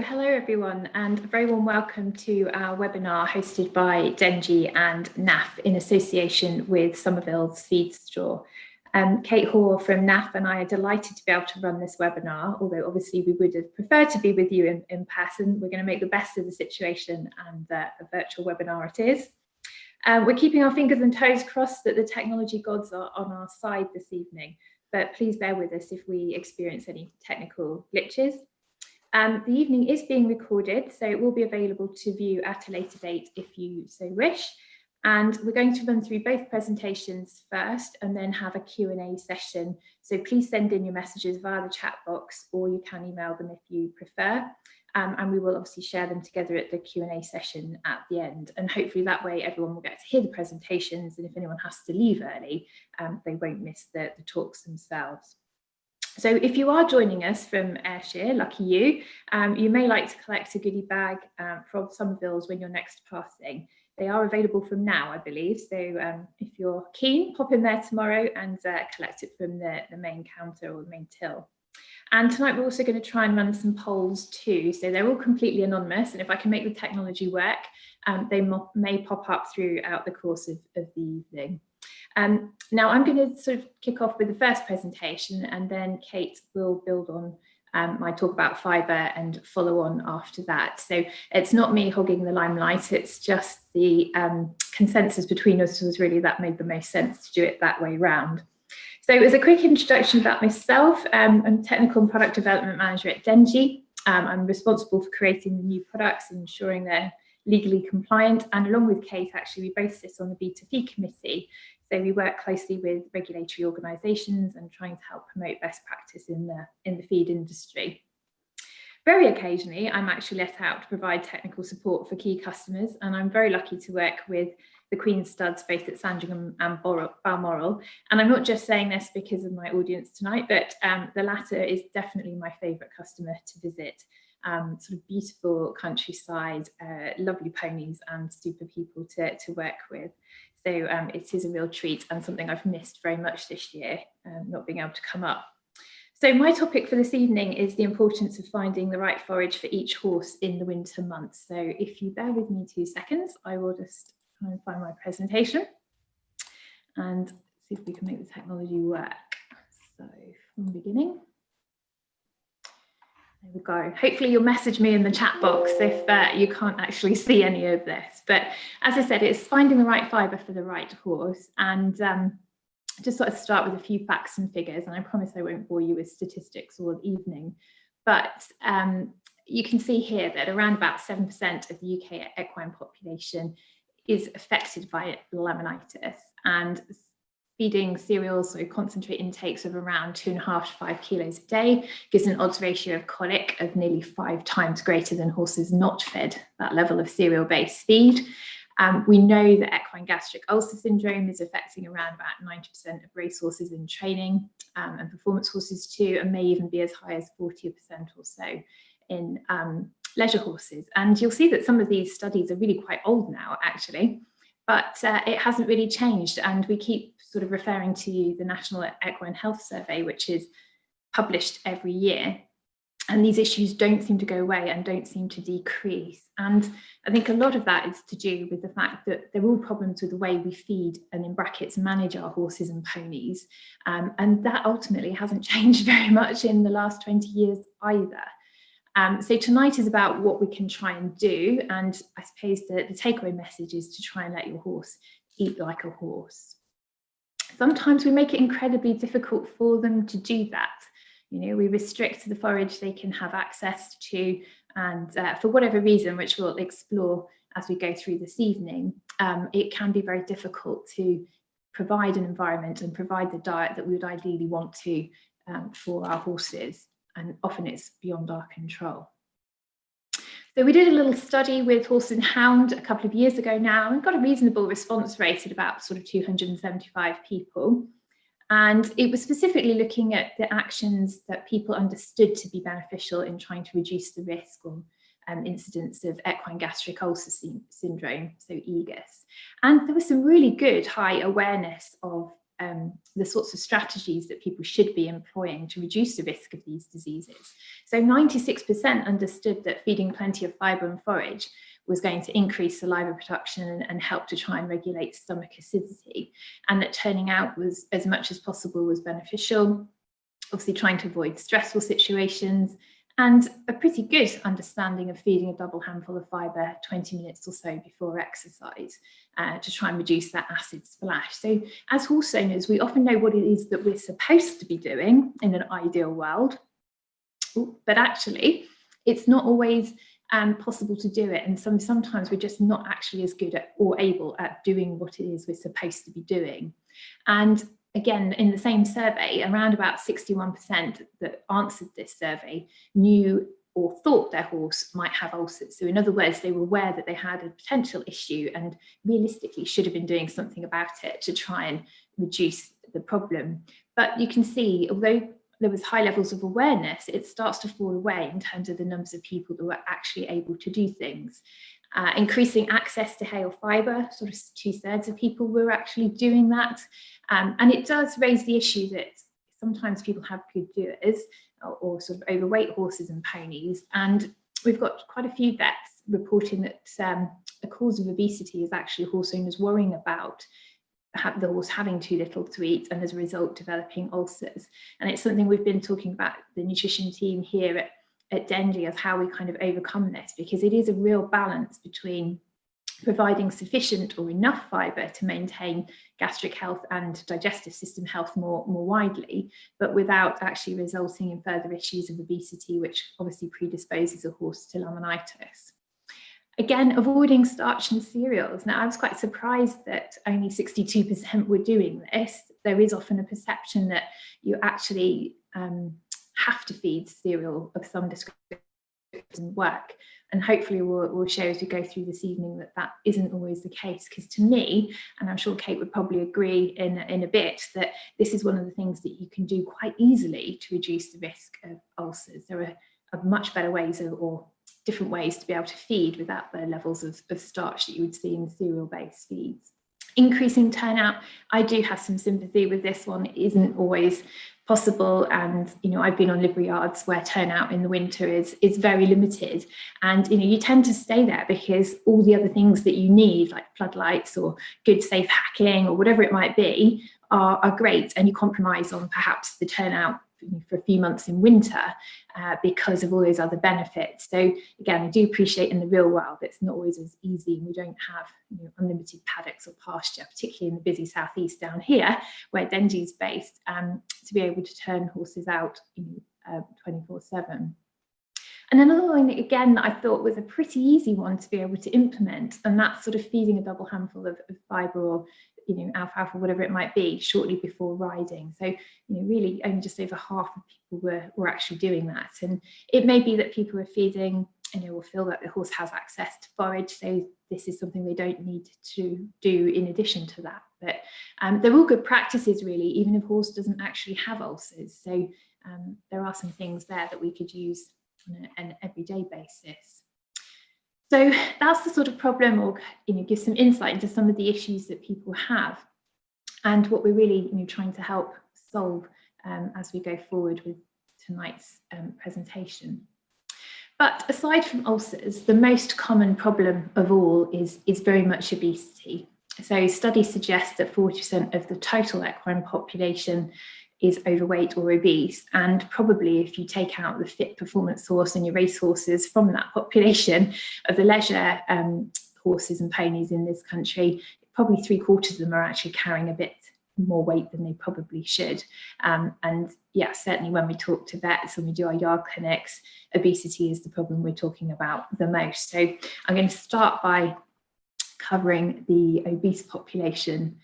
Hello everyone, and a very warm welcome to our webinar hosted by Dengie and NAF in association with Sommerville Feeds store. Kate Hore from NAF and I are delighted to be able to run this webinar, although obviously we would have preferred to be with you in person. We're going to make the best of the situation, and a virtual webinar it is. We're keeping our fingers and toes crossed that the technology gods are on our side this evening, but please bear with us if we experience any technical glitches. The evening is being recorded, so it will be available to view at a later date if you so wish. And we're going to run through both presentations first and then have a Q&A session. So please send in your messages via the chat box, or you can email them if you prefer. And we will obviously share them together at the Q&A session at the end. And hopefully that way everyone will get to hear the presentations, and if anyone has to leave early, they won't miss the talks themselves. So if you are joining us from Ayrshire, lucky you, you may like to collect a goodie bag from Sommerville's when you're next passing. They are available from now, I believe. So if you're keen, pop in there tomorrow and collect it from the main counter or the main till. And tonight we're also going to try and run some polls too. So they're all completely anonymous, and if I can make the technology work, they may pop up throughout the course of the evening. Now I'm going to sort of kick off with the first presentation, and then Kate will build on my talk about fibre and follow on after that. So it's not me hogging the limelight, it's just the consensus between us was really that made the most sense to do it that way round. So as a quick introduction about myself, I'm Technical and Product Development Manager at Dengie. I'm responsible for creating the new products and ensuring they're legally compliant, and along with Kate, actually, we both sit on the 𝗙𝗪 committee. So we work closely with regulatory organisations and trying to help promote best practice in the feed industry. Very occasionally, I'm actually let out to provide technical support for key customers, and I'm very lucky to work with the Queen's studs both at Sandringham and Balmoral. And I'm not just saying this because of my audience tonight, but the latter is definitely my favourite customer to visit. Sort of beautiful countryside, lovely ponies and super people to work with. So it is a real treat and something I've missed very much this year, not being able to come up. So my topic for this evening is the importance of finding the right forage for each horse in the winter months. So if you bear with me 2 seconds, I will just try and find my presentation and see if we can make the technology work. So from the beginning. There we go. Hopefully you'll message me in the chat box if you can't actually see any of this. But as I said, it's finding the right fibre for the right horse. And just sort of start with a few facts and figures. And I promise I won't bore you with statistics all evening. But you can see here that around about 7% of the UK equine population is affected by laminitis. And feeding cereals, so concentrate intakes of around 2.5 to 5 kilos a day gives an odds ratio of colic of nearly 5 times greater than horses not fed that level of cereal-based feed. We know that equine gastric ulcer syndrome is affecting around about 90% of racehorses in training and performance horses too, and may even be as high as 40% or so in leisure horses. And you'll see that some of these studies are really quite old now, actually. But it hasn't really changed, and we keep sort of referring to the National Equine Health Survey, which is published every year, and these issues don't seem to go away and don't seem to decrease. And I think a lot of that is to do with the fact that there are all problems with the way we feed and, in brackets, manage our horses and ponies, and that ultimately hasn't changed very much in the last 20 years either. So tonight is about what we can try and do, and I suppose the takeaway message is to try and let your horse eat like a horse. Sometimes we make it incredibly difficult for them to do that. You know, we restrict the forage they can have access to, and for whatever reason, which we'll explore as we go through this evening, it can be very difficult to provide an environment and provide the diet that we would ideally want to for our horses. And often it's beyond our control. So we did a little study with Horse and Hound a couple of years ago now and got a reasonable response rate at about sort of 275 people. And it was specifically looking at the actions that people understood to be beneficial in trying to reduce the risk or incidence of equine gastric ulcer syndrome, so EGUS. And there was some really good high awareness of the sorts of strategies that people should be employing to reduce the risk of these diseases. So 96% understood that feeding plenty of fibre and forage was going to increase saliva production and help to try and regulate stomach acidity, and that turning out was, as much as possible, was beneficial, obviously trying to avoid stressful situations, and a pretty good understanding of feeding a double handful of fibre 20 minutes or so before exercise to try and reduce that acid splash. So as horse owners, we often know what it is that we're supposed to be doing in an ideal world, but actually it's not always possible to do it, and sometimes we're just not actually as good at or able at doing what it is we're supposed to be doing. And again, in the same survey, around about 61% that answered this survey knew or thought their horse might have ulcers. So in other words, they were aware that they had a potential issue and realistically should have been doing something about it to try and reduce the problem. But you can see, although there was high levels of awareness, it starts to fall away in terms of the numbers of people that were actually able to do things. Increasing access to hay or fibre, sort of 2/3 of people were actually doing that. And it does raise the issue that sometimes people have good doers or sort of overweight horses and ponies. And we've got quite a few vets reporting that a cause of obesity is actually horse owners worrying about the horse having too little to eat and as a result developing ulcers. And it's something we've been talking about, the nutrition team here at Dengie, as how we kind of overcome this, because it is a real balance between providing sufficient or enough fibre to maintain gastric health and digestive system health more widely, but without actually resulting in further issues of obesity, which obviously predisposes a horse to laminitis. Again, avoiding starch and cereals. Now, I was quite surprised that only 62% were doing this. There is often a perception that you actually have to feed cereal of some description doesn't work. And hopefully we'll show as we go through this evening that that isn't always the case, because to me, and I'm sure Kate would probably agree in a bit, that this is one of the things that you can do quite easily to reduce the risk of ulcers. There are much better ways or different ways to be able to feed without the levels of starch that you would see in cereal-based feeds. Increasing turnout, I do have some sympathy with this one. It isn't always possible, and I've been on livery yards where turnout in the winter is very limited, and you tend to stay there because all the other things that you need, like floodlights or good safe hacking or whatever it might be, are great, and you compromise on perhaps the turnout for a few months in winter because of all those other benefits. So again, I do appreciate in the real world it's not always as easy, and we don't have unlimited paddocks or pasture, particularly in the busy southeast down here where Dengie's based, to be able to turn horses out 24/7. And another one, again, that I thought was a pretty easy one to be able to implement, and that's sort of feeding a double handful of fibre or alfalfa, whatever it might be, shortly before riding. So, really only just over half of people were actually doing that. And it may be that people are feeding, will feel that the horse has access to forage, so this is something they don't need to do in addition to that. But they're all good practices, really, even if a horse doesn't actually have ulcers. So there are some things there that we could use on an everyday basis. So that's the sort of problem, or give some insight into some of the issues that people have, and what we're really trying to help solve as we go forward with tonight's presentation. But aside from ulcers, the most common problem of all is very much obesity. So studies suggest that 40% of the total equine population is overweight or obese, and probably if you take out the fit performance horse and your race horses from that population of the leisure horses and ponies in this country, probably 3/4 of them are actually carrying a bit more weight than they probably should. And yeah, certainly when we talk to vets and we do our yard clinics, obesity is the problem we're talking about the most. So I'm going to start by covering the obese population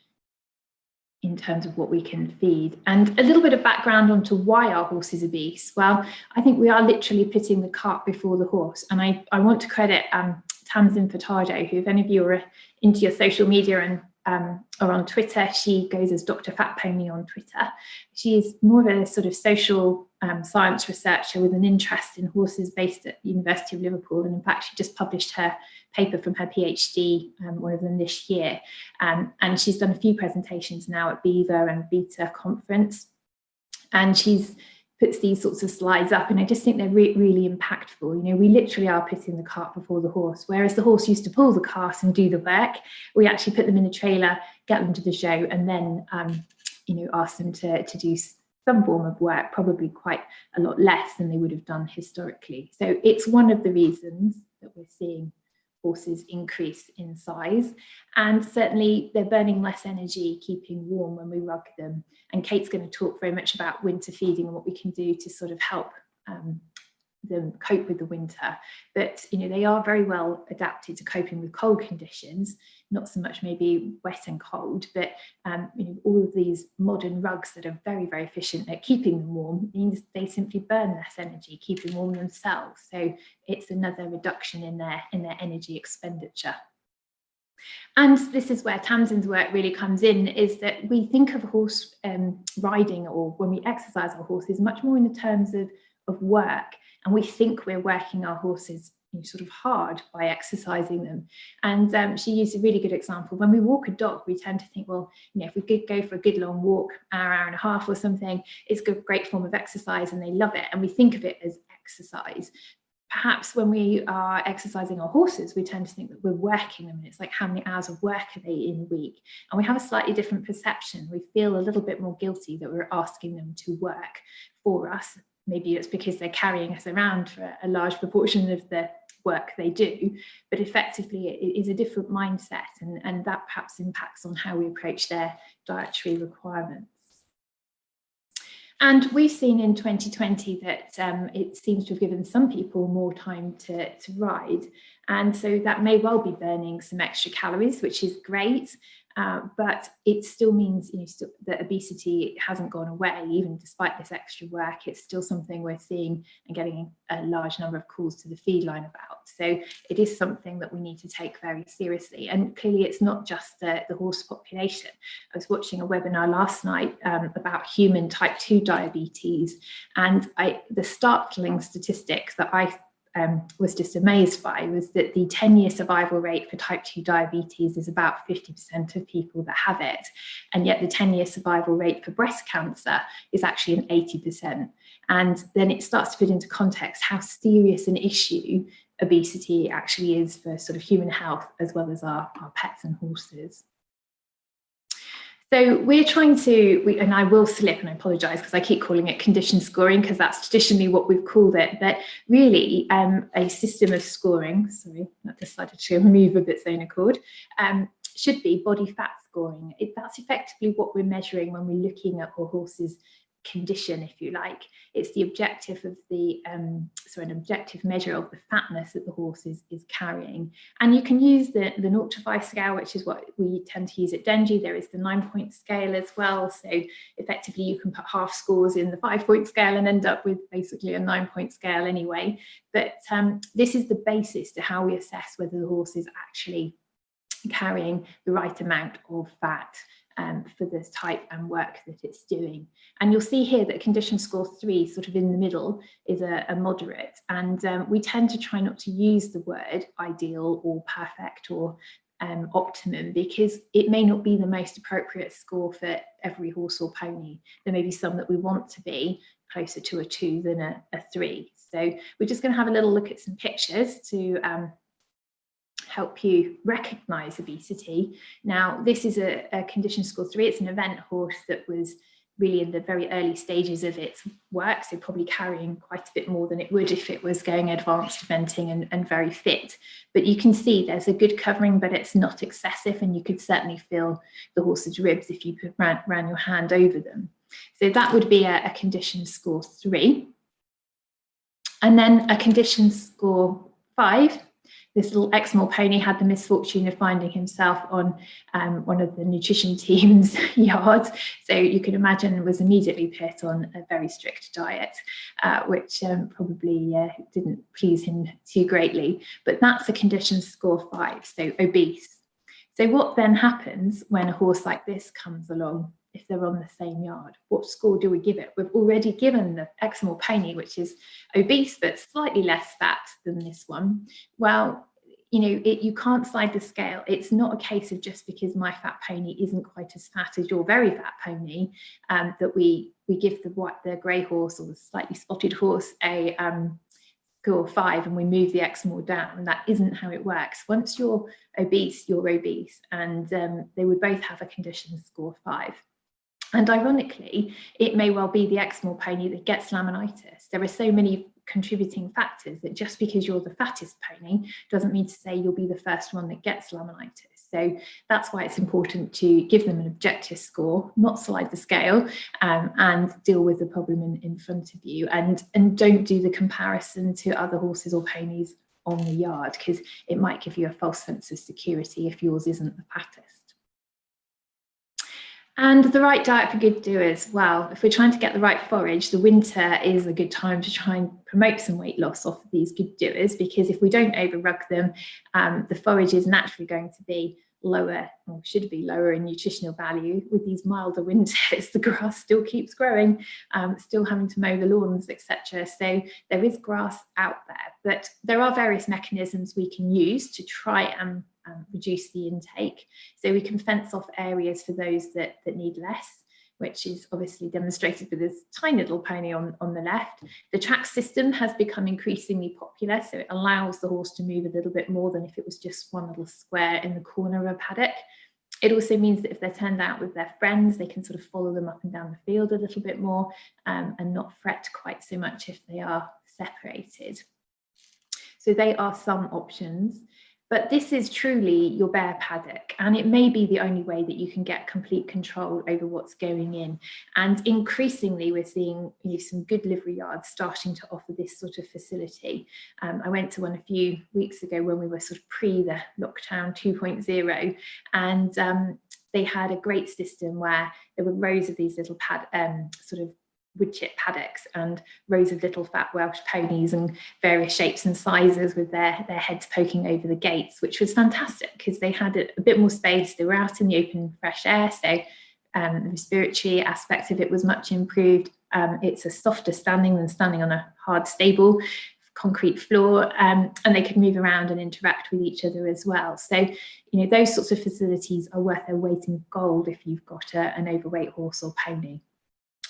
in terms of what we can feed, and a little bit of background onto why our horse is obese. Well, I think we are literally putting the cart before the horse, and I want to credit 𝗪𝗻𝗲 𝗙𝗂𝗪𝗏, who, if any of you are into your social media and are on Twitter, she goes as Dr. Fat Pony on Twitter. She is more of a sort of social science researcher with an interest in horses based at the University of Liverpool. And in fact, she just published her paper from her PhD, one of them this year. And she's done a few presentations now at 𝗙𝗪 and 𝗏𝗏 conference. And she's puts these sorts of slides up, and I just think they're really impactful. You know, we literally are putting the cart before the horse, whereas the horse used to pull the cart and do the work. We actually put them in a trailer, get them to the show, and then you know, ask them to do some form of work, probably quite a lot less than they would have done historically. So it's one of the reasons that we're seeing horses increase in size, and certainly they're burning less energy keeping warm when we rug them. And Kate's going to talk very much about winter feeding and what we can do to sort of help them cope with the winter. But you know, they are very well adapted to coping with cold conditions, not so much maybe wet and cold, but you know, all of these modern rugs that are very efficient at keeping them warm means they simply burn less energy keeping warm themselves. So it's another reduction in their energy expenditure. And this is where Tamsin's work really comes in, is that we think of horse riding, or when we exercise our horses, much more in the terms of work, and we think we're working our horses, you know, sort of hard by exercising them. And she used a really good example. When we walk a dog, we tend to think, well, you know, if we could go for a good long walk, hour and a half or something, it's a great form of exercise and they love it, and we think of it as exercise. Perhaps when we are exercising our horses, we tend to think that we're working them, and it's like, how many hours of work are they in a week? And we have a slightly different perception. We feel a little bit more guilty that we're asking them to work for us. Maybe it's because they're carrying us around for a large proportion of the work they do, but effectively it is a different mindset, and that perhaps impacts on how we approach their dietary requirements. And we've seen in 2020 that it seems to have given some people more time to ride. And so that may well be burning some extra calories, which is great. But it still means, you know, that obesity hasn't gone away, even despite this extra work. It's still something we're seeing and getting a large number of calls to the feed line about. So it is something that we need to take very seriously. And clearly it's not just the horse population. I was watching a webinar last night about human type 2 diabetes, and the startling statistics that I was just amazed by was that the 10-year survival rate for type 2 diabetes is about 50% of people that have it, and yet the 10-year survival rate for breast cancer is actually an 80%. And then it starts to put into context how serious an issue obesity actually is for sort of human health, as well as our pets and horses. So we're trying to, and I will slip, and I apologise because I keep calling it condition scoring because that's traditionally what we've called it, but really a system of scoring, sorry, that decided to remove a its own accord, should be body fat scoring. That's effectively what we're measuring when we're looking at our horse's condition, if you like. It's the objective of the an objective measure of the fatness that the horse is carrying. And you can use the 𝗧𝗵𝗲 scale, which is what we tend to use at Dengie. There is the 9-point scale as well, so effectively you can put half scores in the 5-point scale and end up with basically a 9-point scale anyway. But this is the basis to how we assess whether the horse is actually carrying the right amount of fat for the type and work that it's doing. And you'll see here that condition score 3, sort of in the middle, is a moderate. And we tend to try not to use the word ideal or perfect or optimum, because it may not be the most appropriate score for every horse or pony. There may be some that we want to be closer to a 2 than a 3. So we're just going to have a little look at some pictures to help you recognize obesity. Now, this is a condition score 3. It's an event horse that was really in the very early stages of its work, so probably carrying quite a bit more than it would if it was going advanced eventing and very fit. But you can see there's a good covering, but it's not excessive, and you could certainly feel the horse's ribs if you ran your hand over them. So that would be a condition score 3. And then a condition score 5. This little 𝗪𝗁 pony had the misfortune of finding himself on one of the nutrition team's yards. So you can imagine was immediately put on a very strict diet, which probably didn't please him too greatly. But that's a condition score 5, so obese. So what then happens when a horse like this comes along? if they're on the same yard? What score do we give it? We've already given the 𝗪𝗲 which is obese but slightly less fat than this one. Well, you know, you can't slide the scale. It's not a case of just because my fat pony isn't quite as fat as your very fat pony that we give the grey horse or the slightly spotted horse a score 5 and we move the 𝗪𝗲 down. And that isn't how it works. Once you're obese, and they would both have a condition score 5. And ironically, it may well be the eczema pony that gets laminitis. There are so many contributing factors that just because you're the fattest pony doesn't mean to say you'll be the first one that gets laminitis. So that's why it's important to give them an objective score, not slide the scale, and deal with the problem in front of you, and don't do the comparison to other horses or ponies on the yard, because it might give you a false sense of security if yours isn't the fattest. And the right diet for good doers. Well, if we're trying to get the right forage, the winter is a good time to try and promote some weight loss off of these good doers, because if we don't over-rug them, the forage is naturally going to be lower, or should be lower in nutritional value. With these milder winters, the grass still keeps growing, still having to mow the lawns, etc. So there is grass out there, but there are various mechanisms we can use to try and reduce the intake. So we can fence off areas for those that need less, which is obviously demonstrated with this tiny little pony on the left. The track system has become increasingly popular, so it allows the horse to move a little bit more than if it was just one little square in the corner of a paddock. It also means that if they're turned out with their friends, they can sort of follow them up and down the field a little bit more, and not fret quite so much if they are separated. So they are some options. But this is truly your bare paddock, and it may be the only way that you can get complete control over what's going in. And increasingly, we're seeing some good livery yards starting to offer this sort of facility. I went to one a few weeks ago when we were sort of pre the lockdown 2.0, and they had a great system where there were rows of these little sort of wood chip paddocks and rows of little fat Welsh ponies and various shapes and sizes with their heads poking over the gates, which was fantastic because they had a bit more space. They were out in the open fresh air, so the respiratory aspect of it was much improved. It's a softer standing than standing on a hard stable concrete floor, and they could move around and interact with each other as well. So those sorts of facilities are worth their weight in gold if you've got an overweight horse or pony.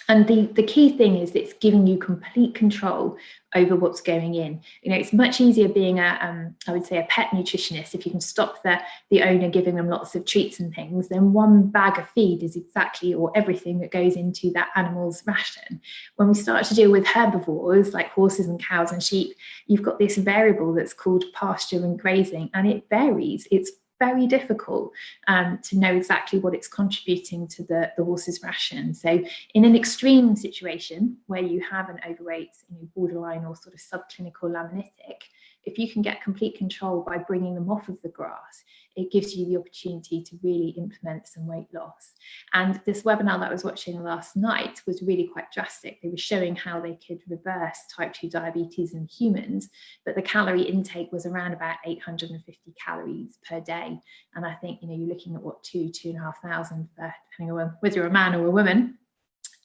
And the key thing is it's giving you complete control over what's going in. It's much easier being I would say a pet nutritionist if you can stop the owner giving them lots of treats and things. Then one bag of feed is exactly or everything that goes into that animal's ration. When we start to deal with herbivores like horses and cows and sheep, you've got this variable that's called pasture and grazing, and it varies. It's very difficult to know exactly what it's contributing to the horse's ration. So in an extreme situation where you have an overweight, borderline or sort of subclinical laminitic, if you can get complete control by bringing them off of the grass, it gives you the opportunity to really implement some weight loss. And this webinar that I was watching last night was really quite drastic. They were showing how they could reverse type 2 diabetes in humans, but the calorie intake was around about 850 calories per day. And I think, you're looking at what, 2,500, depending on whether you're a man or a woman.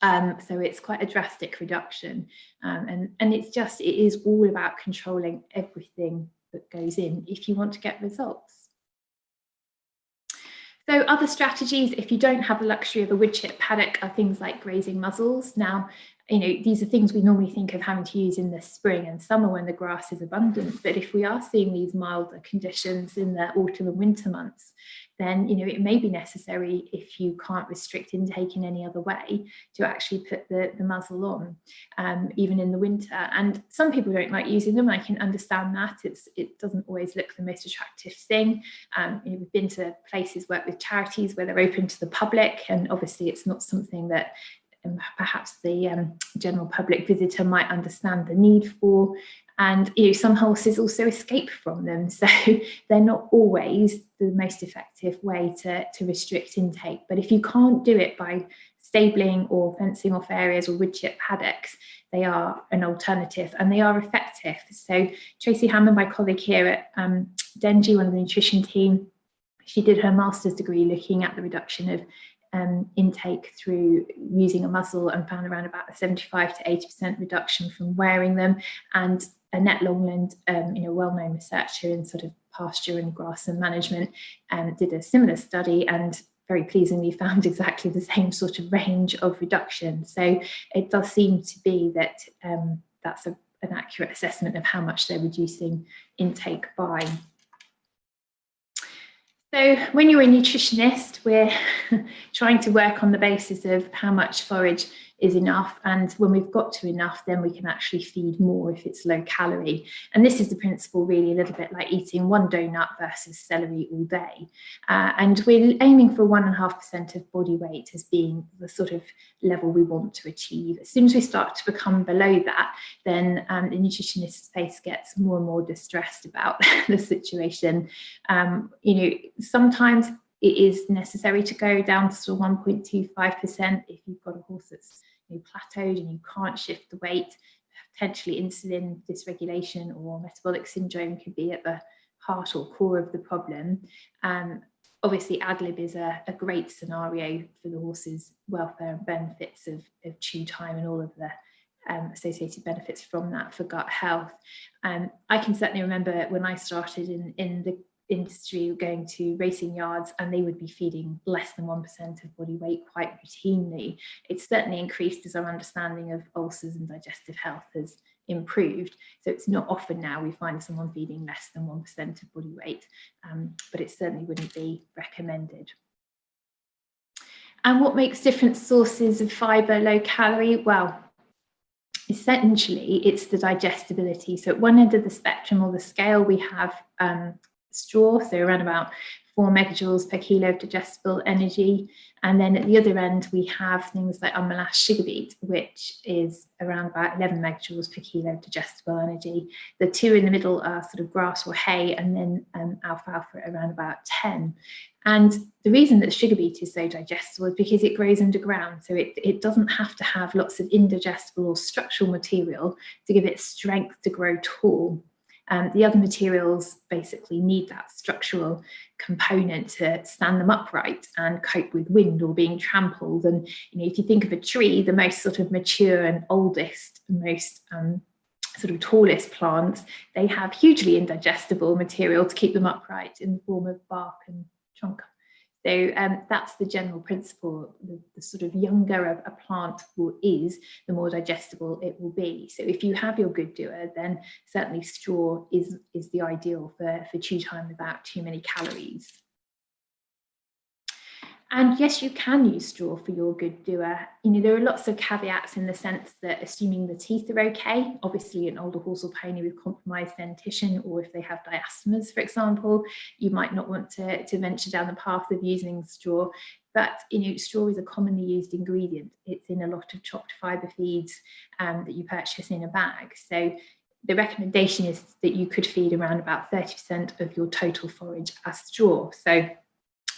So it's quite a drastic reduction, and it is all about controlling everything that goes in if you want to get results. So other strategies, if you don't have the luxury of a wood chip paddock, are things like grazing muzzles. Now, these are things we normally think of having to use in the spring and summer when the grass is abundant. But if we are seeing these milder conditions in the autumn and winter months, then it may be necessary, if you can't restrict intake in any other way, to actually put the muzzle on, even in the winter. And some people don't like using them. I can understand that. It doesn't always look the most attractive thing. We've been to places, worked with charities where they're open to the public, and obviously it's not something that perhaps the general public visitor might understand the need for. And some horses also escape from them, so they're not always the most effective way to restrict intake. But if you can't do it by stabling or fencing off areas or wood chip paddocks, they are an alternative and they are effective. So Tracy Hammond, my colleague here at Dengie, one of the nutrition team, she did her master's degree looking at the reduction of intake through using a muzzle and found around about a 75 to 80% reduction from wearing them. And Annette Longland, a well-known researcher in sort of pasture and grass and management, did a similar study and very pleasingly found exactly the same sort of range of reduction. So it does seem to be that that's an accurate assessment of how much they're reducing intake by. So when you're a nutritionist, we're trying to work on the basis of how much forage is enough, and when we've got to enough, then we can actually feed more if it's low calorie. And this is the principle really a little bit like eating one donut versus celery all day. And we're aiming for 1.5% of body weight as being the sort of level we want to achieve. As soon as we start to become below that, then the nutritionist space gets more and more distressed about the situation. Sometimes it is necessary to go down to sort of 1.25% if you've got a horse that's plateaued and you can't shift the weight. Potentially insulin dysregulation or metabolic syndrome could be at the heart or core of the problem. Obviously, ad-lib is a great scenario for the horse's welfare and benefits of chew time and all of the associated benefits from that for gut health. I can certainly remember when I started in the industry going to racing yards, and they would be feeding less than 1% of body weight quite routinely. It's certainly increased as our understanding of ulcers and digestive health has improved. So it's not often now we find someone feeding less than 1% of body weight, but it certainly wouldn't be recommended. And what makes different sources of fibre low calorie? Well, essentially it's the digestibility. So at one end of the spectrum or the scale, we have straw, so around about 4 megajoules per kilo of digestible energy. And then at the other end, we have things like 𝗔𝗏 sugar-beet, which is around about 11 megajoules per kilo of digestible energy. The two in the middle are sort of grass or hay, and then alfalfa at around about 10. And the reason that sugar beet is so digestible is because it grows underground. So it doesn't have to have lots of indigestible or structural material to give it strength to grow tall. The other materials basically need that structural component to stand them upright and cope with wind or being trampled. And if you think of a tree, the most sort of mature and oldest, most sort of tallest plants, they have hugely indigestible material to keep them upright in the form of bark and trunk. So that's the general principle. The sort of younger a plant is, the more digestible it will be. So if you have your good doer, then certainly straw is the ideal for chew time without too many calories. And yes, you can use straw for your good doer. There are lots of caveats in the sense that assuming the teeth are okay, obviously an older horse or pony with compromised dentition, or if they have diastemas, for example, you might not want to venture down the path of using straw. But straw is a commonly used ingredient. It's in a lot of chopped fibre feeds that you purchase in a bag. So the recommendation is that you could feed around about 30% of your total forage as straw. So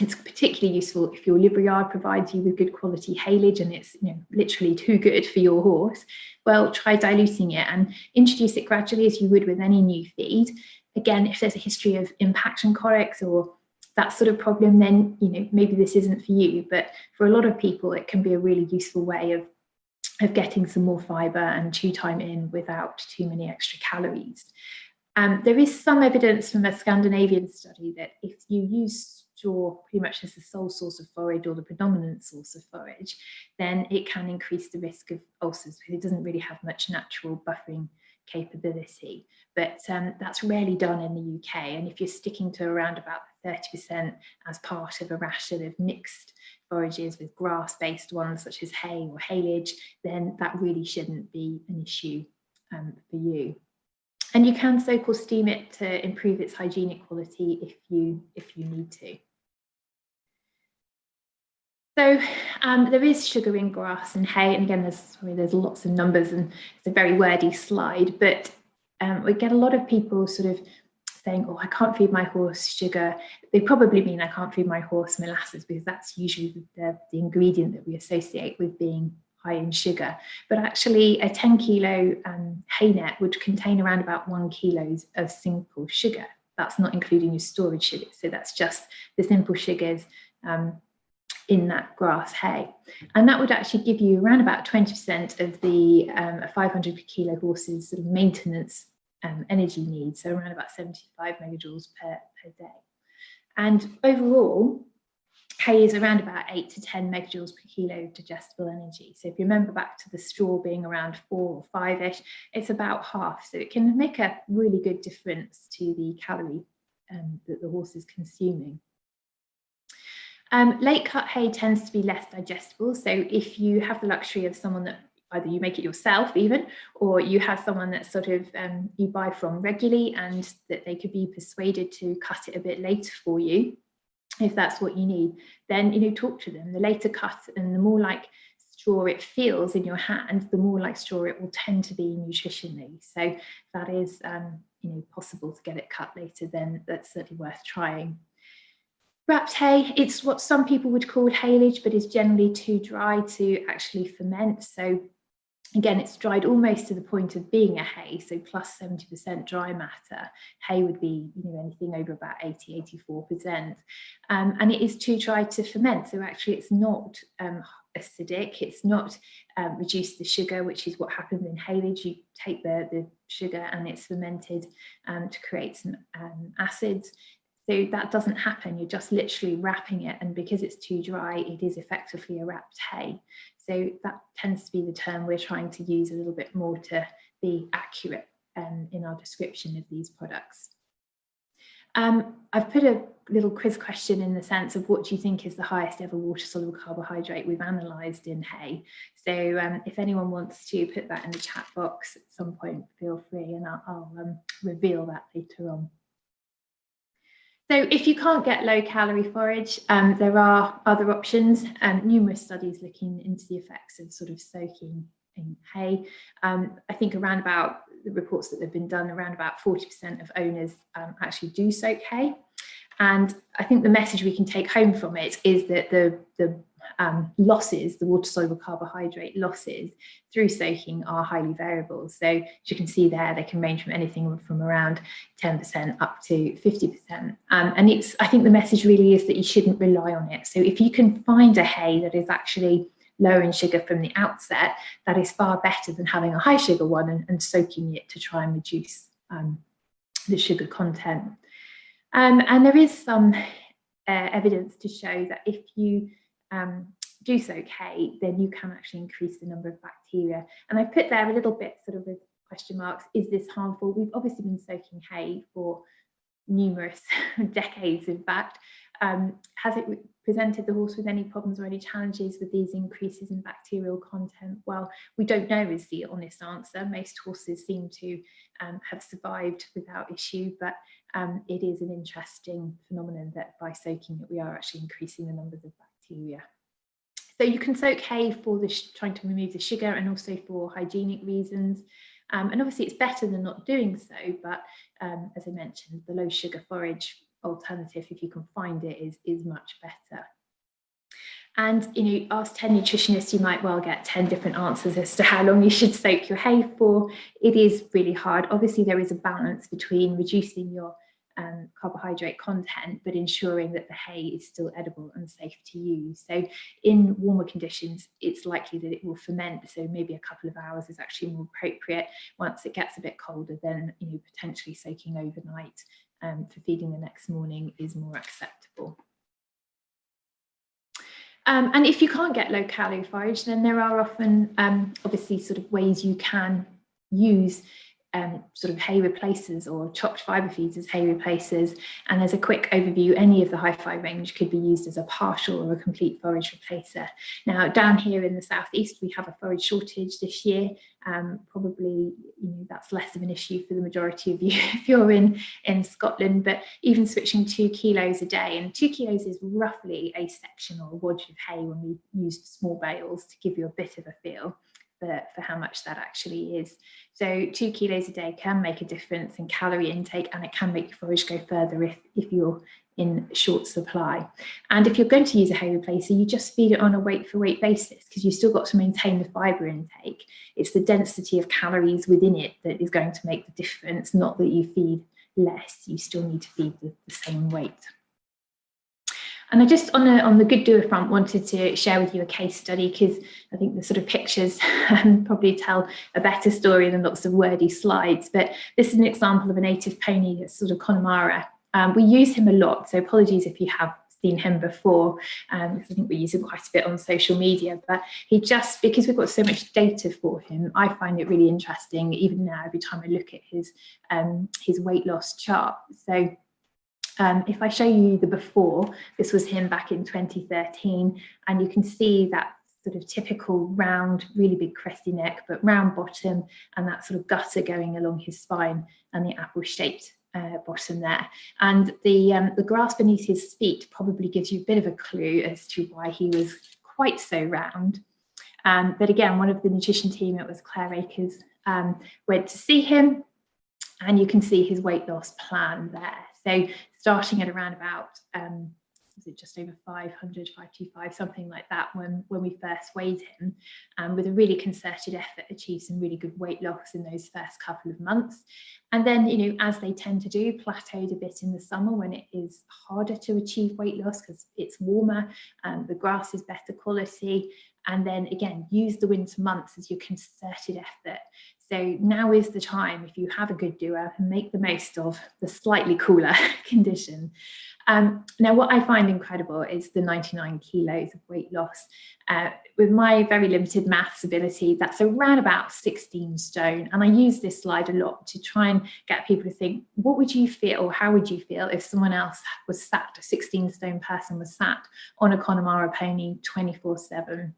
it's particularly useful if your livery yard provides you with good quality haylage and it's literally too good for your horse. Well, try diluting it and introduce it gradually as you would with any new feed. Again, if there's a history of impaction colics or that sort of problem, then maybe this isn't for you. But for a lot of people, it can be a really useful way of getting some more fibre and chew time in without too many extra calories. There is some evidence from a Scandinavian study that if you use straw pretty much as the sole source of forage or the predominant source of forage, then it can increase the risk of ulcers because it doesn't really have much natural buffering capability. But that's rarely done in the UK. And if you're sticking to around about 30% as part of a ration of mixed forages with grass-based ones such as hay or haylage, then that really shouldn't be an issue for you. And you can soak or steam it to improve its hygienic quality if you need to. So there is sugar in grass and hay, and again, there's lots of numbers and it's a very wordy slide, but we get a lot of people sort of saying, oh, I can't feed my horse sugar. They probably mean I can't feed my horse molasses because that's usually the ingredient that we associate with being high in sugar. But actually a 10 kilo hay net would contain around about 1 kilo of simple sugar. That's not including your storage sugar. So that's just the simple sugars in that grass hay. And that would actually give you around about 20% of the 500 per kilo horse's sort of maintenance energy needs, so around about 75 megajoules per day. And overall, hay is around about 8 to 10 megajoules per kilo digestible energy. So if you remember back to the straw being around 4 or 5-ish, it's about half. So it can make a really good difference to the calorie that the horse is consuming. Late cut hay tends to be less digestible. So if you have the luxury of someone that either you make it yourself even, or you have someone that sort of you buy from regularly and that they could be persuaded to cut it a bit later for you, if that's what you need, then talk to them. The later cut and the more like straw it feels in your hand, the more like straw it will tend to be nutritionally. So that is possible to get it cut later, then that's certainly worth trying. Wrapped hay, it's what some people would call haylage, but is generally too dry to actually ferment. So again, it's dried almost to the point of being a hay, so plus 70% dry matter. Hay would be anything over about 80, 84%. And it is too dry to ferment. So actually it's not acidic, it's not reduced the sugar, which is what happens in haylage. You take the sugar and it's fermented to create some acids. So that doesn't happen, you're just literally wrapping it, and because it's too dry, it is effectively a wrapped hay. So that tends to be the term we're trying to use a little bit more to be accurate in our description of these products. I've put a little quiz question in the sense of what do you think is the highest ever water-soluble carbohydrate we've analysed in hay? So if anyone wants to put that in the chat box at some point, feel free, and I'll reveal that later on. So if you can't get low-calorie forage, there are other options. Numerous studies looking into the effects of sort of soaking in hay. I think around about the reports that have been done, around about 40% of owners actually do soak hay. And I think the message we can take home from it is that the losses, the water-soluble carbohydrate losses through soaking are highly variable. So as you can see there, they can range from anything from around 10% up to 50%. And I think the message really is that you shouldn't rely on it. So if you can find a hay that is actually lower in sugar from the outset, that is far better than having a high sugar one and soaking it to try and reduce the sugar content. And there is some evidence to show that if you do soak hay, then you can actually increase the number of bacteria. And I put there a little bit sort of with question marks, is this harmful? We've obviously been soaking hay for numerous decades, in fact. Has it presented the horse with any problems or any challenges with these increases in bacterial content? Well, we don't know is the honest answer. Most horses seem to have survived without issue, but it is an interesting phenomenon that by soaking it, we are actually increasing the numbers of bacteria. So you can soak hay for trying to remove the sugar and also for hygienic reasons. And obviously it's better than not doing so, but as I mentioned, the low sugar forage alternative, if you can find it, is much better. And ask 10 nutritionists, you might well get 10 different answers as to how long you should soak your hay for. It is really hard. Obviously there is a balance between reducing your carbohydrate content, but ensuring that the hay is still edible and safe to use. So in warmer conditions, it's likely that it will ferment. So maybe a couple of hours is actually more appropriate. Once it gets a bit colder, then potentially soaking overnight for feeding the next morning is more acceptable. And if you can't get low calorie forage, then there are often obviously sort of ways you can use sort of hay replacers or chopped fibre feeds as hay replacers. And as a quick overview, any of the hi-fi range could be used as a partial or a complete forage replacer. Now down here in the southeast, we have a forage shortage this year. Probably that's less of an issue for the majority of you if you're in Scotland, but even switching 2 kilos a day, and 2 kilos is roughly a section or a wodge of hay when we used small bales, to give you a bit of a feel for how much that actually is. So 2 kilos a day can make a difference in calorie intake, and it can make your forage go further if you're in short supply. And if you're going to use a hay replacer, you just feed it on a weight for weight basis, because you've still got to maintain the fibre intake. It's the density of calories within it that is going to make the difference, not that you feed less, you still need to feed the same weight. And I just, on the good doer front, wanted to share with you a case study, because I think the sort of pictures probably tell a better story than lots of wordy slides. But this is an example of a native pony that's sort of Connemara. We use him a lot, so apologies if you have seen him before, because I think we use him quite a bit on social media. But he just, because we've got so much data for him, I find it really interesting, even now, every time I look at his weight loss chart. So if I show you the before, this was him back in 2013, and you can see that sort of typical round, really big cresty neck, but round bottom, and that sort of gutter going along his spine, and the apple-shaped bottom there. And the grass beneath his feet probably gives you a bit of a clue as to why he was quite so round. But again, one of the nutrition team, it was 𝗧𝗵𝗲 went to see him, and you can see his weight loss plan there. So starting at around about, was it just over 500, 525, something like that, when we first weighed him, with a really concerted effort, achieved some really good weight loss in those first couple of months. And then, you know, as they tend to do, plateaued a bit in the summer when it is harder to achieve weight loss because it's warmer, the grass is better quality. And then again, use the winter months as your concerted effort. So now is the time, if you have a good doer, and make the most of the slightly cooler condition. Now, what I find incredible is the 99 kilos of weight loss. With my very limited maths ability, that's around about 16 stone. And I use this slide a lot to try and get people to think, what would you feel, or how would you feel if someone else was sat, a 16 stone person was sat on a Connemara pony 24/7?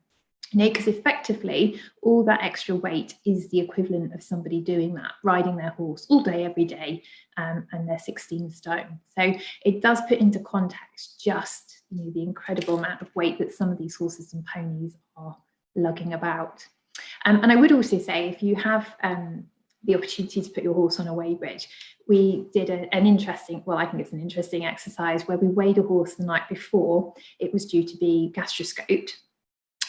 You know, because effectively all that extra weight is the equivalent of somebody doing that, riding their horse all day, every day, and they're 16 stone. So it does put into context just, you know, the incredible amount of weight that some of these horses and ponies are lugging about. And I would also say, if you have the opportunity to put your horse on a weigh bridge, we did an interesting, well, I think it's an interesting exercise where we weighed a horse the night before it was due to be gastroscoped.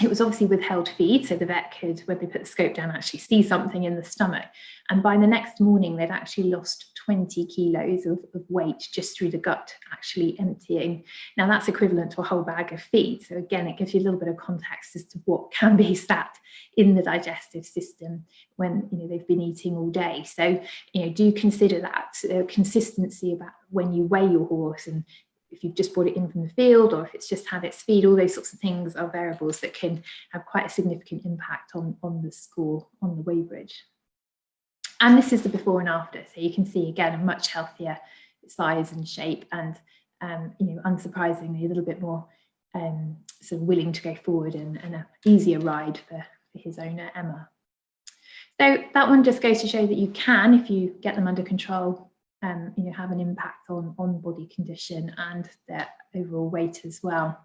It was obviously withheld feed, so the vet could, when they put the scope down, actually see something in the stomach. And by the next morning, they'd actually lost 20 kilos of weight just through the gut, actually emptying. Now, that's equivalent to a whole bag of feed. So again, it gives you a little bit of context as to what can be sat in the digestive system when, you know, they've been eating all day. So, you know, do consider that consistency about when you weigh your horse, and if you've just brought it in from the field, or if it's just had its feed, all those sorts of things are variables that can have quite a significant impact on the score on the weigh bridge. And this is the before and after. So you can see, again, a much healthier size and shape, and, you know, unsurprisingly, a little bit more sort of willing to go forward, and an easier ride for his owner, Emma. So that one just goes to show that you can, if you get them under control, you know, have an impact on body condition and their overall weight as well.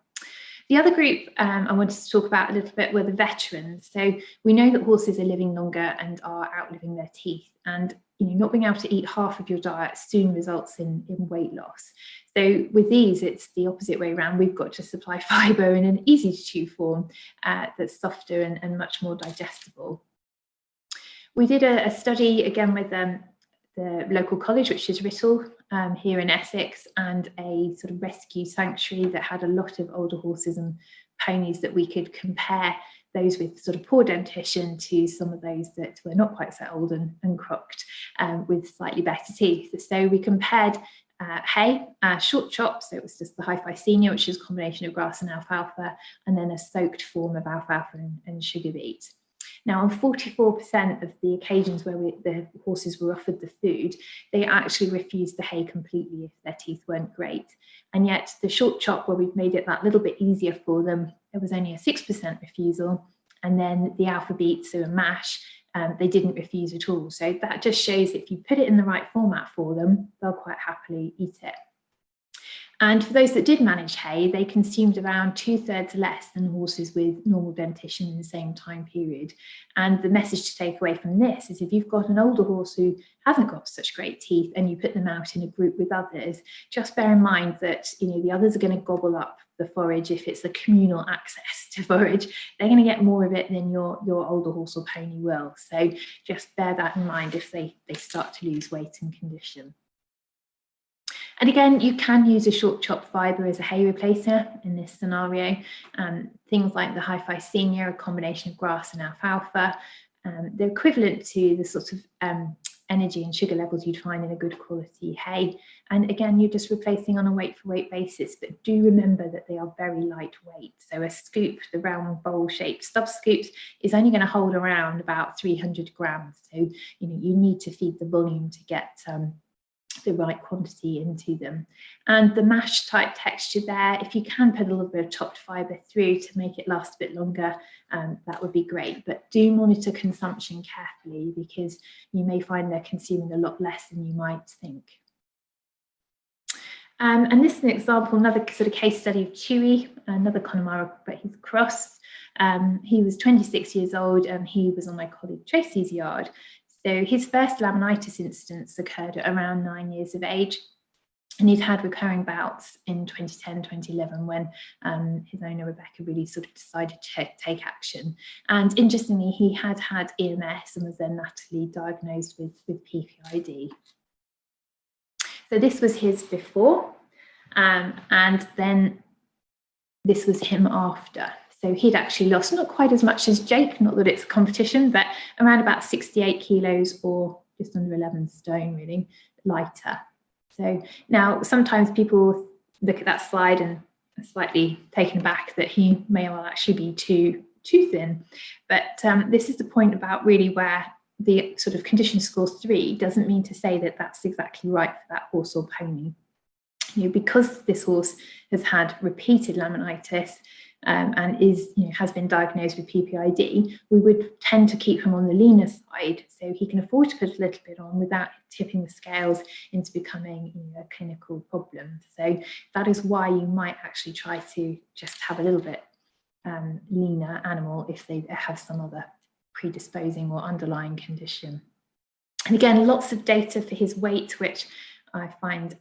The other group I wanted to talk about a little bit were the veterans. So we know that horses are living longer and are outliving their teeth, and, you know, not being able to eat half of your diet soon results in weight loss. So with these, it's the opposite way around. We've got to supply fibre in an easy to chew form that's softer and much more digestible. We did a study again with the local college, which is 𝗧𝗵𝗲 here in Essex, and a sort of rescue sanctuary that had a lot of older horses and ponies that we could compare those with sort of poor dentition to some of those that were not quite so old and crocked with slightly better teeth. So we compared hay, short chop, so it was just the 𝗙𝗵𝗲 𝗙𝗶𝗯𝗿𝗲, which is a combination of grass and alfalfa, and then a soaked form of alfalfa and sugar beet. Now, on 44% of the occasions where the horses were offered the food, they actually refused the hay completely if their teeth weren't great. And yet the short chop, where we've made it that little bit easier for them, there was only a 6% refusal. And then the alpha beet, so a mash, they didn't refuse at all. So that just shows that if you put it in the right format for them, they'll quite happily eat it. And for those that did manage hay, they consumed around 2/3 less than horses with normal dentition in the same time period. And the message to take away from this is, if you've got an older horse who hasn't got such great teeth and you put them out in a group with others, just bear in mind that, you know, the others are going to gobble up the forage. If it's a communal access to forage, they're going to get more of it than your older horse or pony will. So just bear that in mind if they start to lose weight and condition. And again, you can use a short chopped fibre as a hay replacer in this scenario. Things like the 𝗙𝗫, a combination of grass and alfalfa, they're equivalent to the sort of energy and sugar levels you'd find in a good quality hay. And again, you're just replacing on a weight for weight basis, but do remember that they are very lightweight. So a scoop, the round bowl shaped stub scoops, is only going to hold around about 300 grams. So, you need to feed the volume to get the right quantity into them. And the mash type texture there, if you can put a little bit of chopped fibre through to make it last a bit longer, that would be great. But do monitor consumption carefully, because you may find they're consuming a lot less than you might think. And this is an example, another sort of case study of 𝗀𝗏, another Connemara, but he's crossed. He was 26 years old and he was on my colleague Tracy's yard. So his first laminitis incidents occurred at around 9 years of age, and he'd had recurring bouts in 2010, 2011 when his owner Rebecca really sort of decided to take action. And interestingly, he had had EMS and was then latterly diagnosed with PPID. So this was his before, and then this was him after. So he'd actually lost not quite as much as Jake, not that it's a competition, but around about 68 kilos, or just under 11 stone, really, lighter. So now sometimes people look at that slide and are slightly taken aback that he may well actually be too thin. But this is the point about really where the sort of condition score 3 doesn't mean to say that that's exactly right for that horse or pony. Because this horse has had repeated laminitis, and has been diagnosed with PPID, we would tend to keep him on the leaner side, so he can afford to put a little bit on without tipping the scales into becoming a clinical problem. So that is why you might actually try to just have a little bit leaner animal if they have some other predisposing or underlying condition. And again, lots of data for his weight, which I find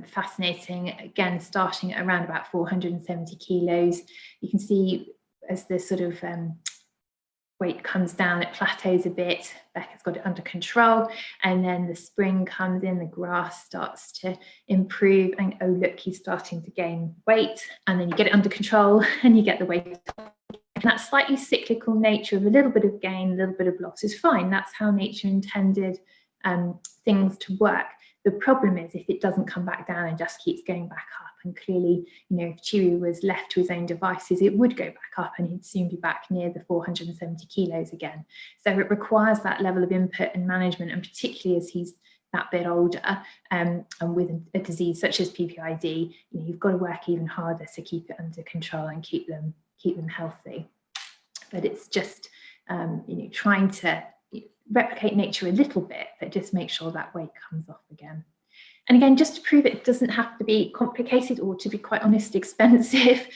fascinating. Again, starting at around about 470 kilos. You can see as the sort of weight comes down, it plateaus a bit. Becca's got it under control, and then the spring comes in, the grass starts to improve, and oh look, he's starting to gain weight, and then you get it under control and you get the weight up. And that slightly cyclical nature of a little bit of gain, a little bit of loss is fine. That's how nature intended things to work. The problem is if it doesn't come back down and just keeps going back up. And clearly, if 𝗀𝗏 was left to his own devices, it would go back up and he'd soon be back near the 470 kilos again. So it requires that level of input and management, and particularly as he's that bit older and with a disease such as PPID, you've got to work even harder to keep it under control and keep them healthy. But it's just trying to replicate nature a little bit, but just make sure that weight comes off again. And again, just to prove it doesn't have to be complicated or, to be quite honest, expensive.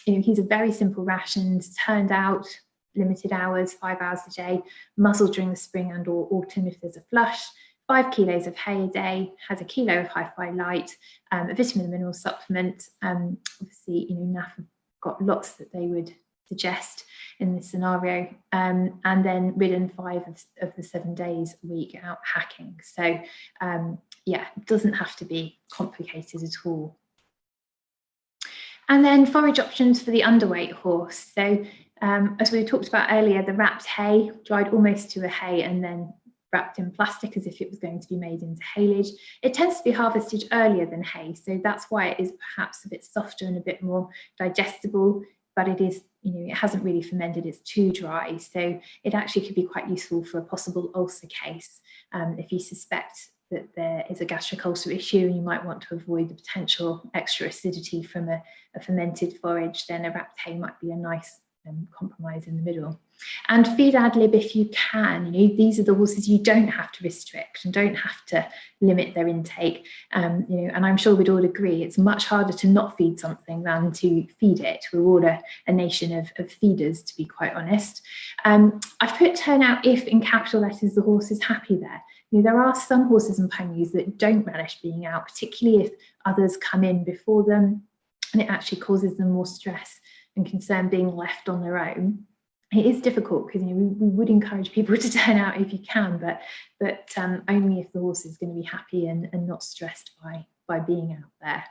He's a very simple rations, turned out, limited hours, 5 hours a day, muzzled during the spring and or autumn if there's a flush, 5 kilos of hay a day, has a kilo of 𝗙𝗫 light, a vitamin and mineral supplement. Obviously, NAF have got lots that they would suggest in this scenario, and then ridden 5 of the 7 days a week out hacking. So yeah, it doesn't have to be complicated at all. And then forage options for the underweight horse. So as we talked about earlier, the wrapped hay, dried almost to a hay and then wrapped in plastic as if it was going to be made into haylage. It tends to be harvested earlier than hay, so that's why it is perhaps a bit softer and a bit more digestible, but it is, it hasn't really fermented, it's too dry. So it actually could be quite useful for a possible ulcer case. If you suspect that there is a gastric ulcer issue and you might want to avoid the potential extra acidity from a fermented forage, then a wrapped hay might be a nice compromise in the middle. And feed ad lib if you can. These are the horses you don't have to restrict and don't have to limit their intake. And I'm sure we'd all agree it's much harder to not feed something than to feed it. We're all a nation of feeders, to be quite honest. I've put turn out if in capital letters, the horse is happy there. There are some horses and ponies that don't relish being out, particularly if others come in before them, and it actually causes them more stress and concern being left on their own. It is difficult because we would encourage people to turn out if you can, but only if the horse is going to be happy and not stressed by by being out there.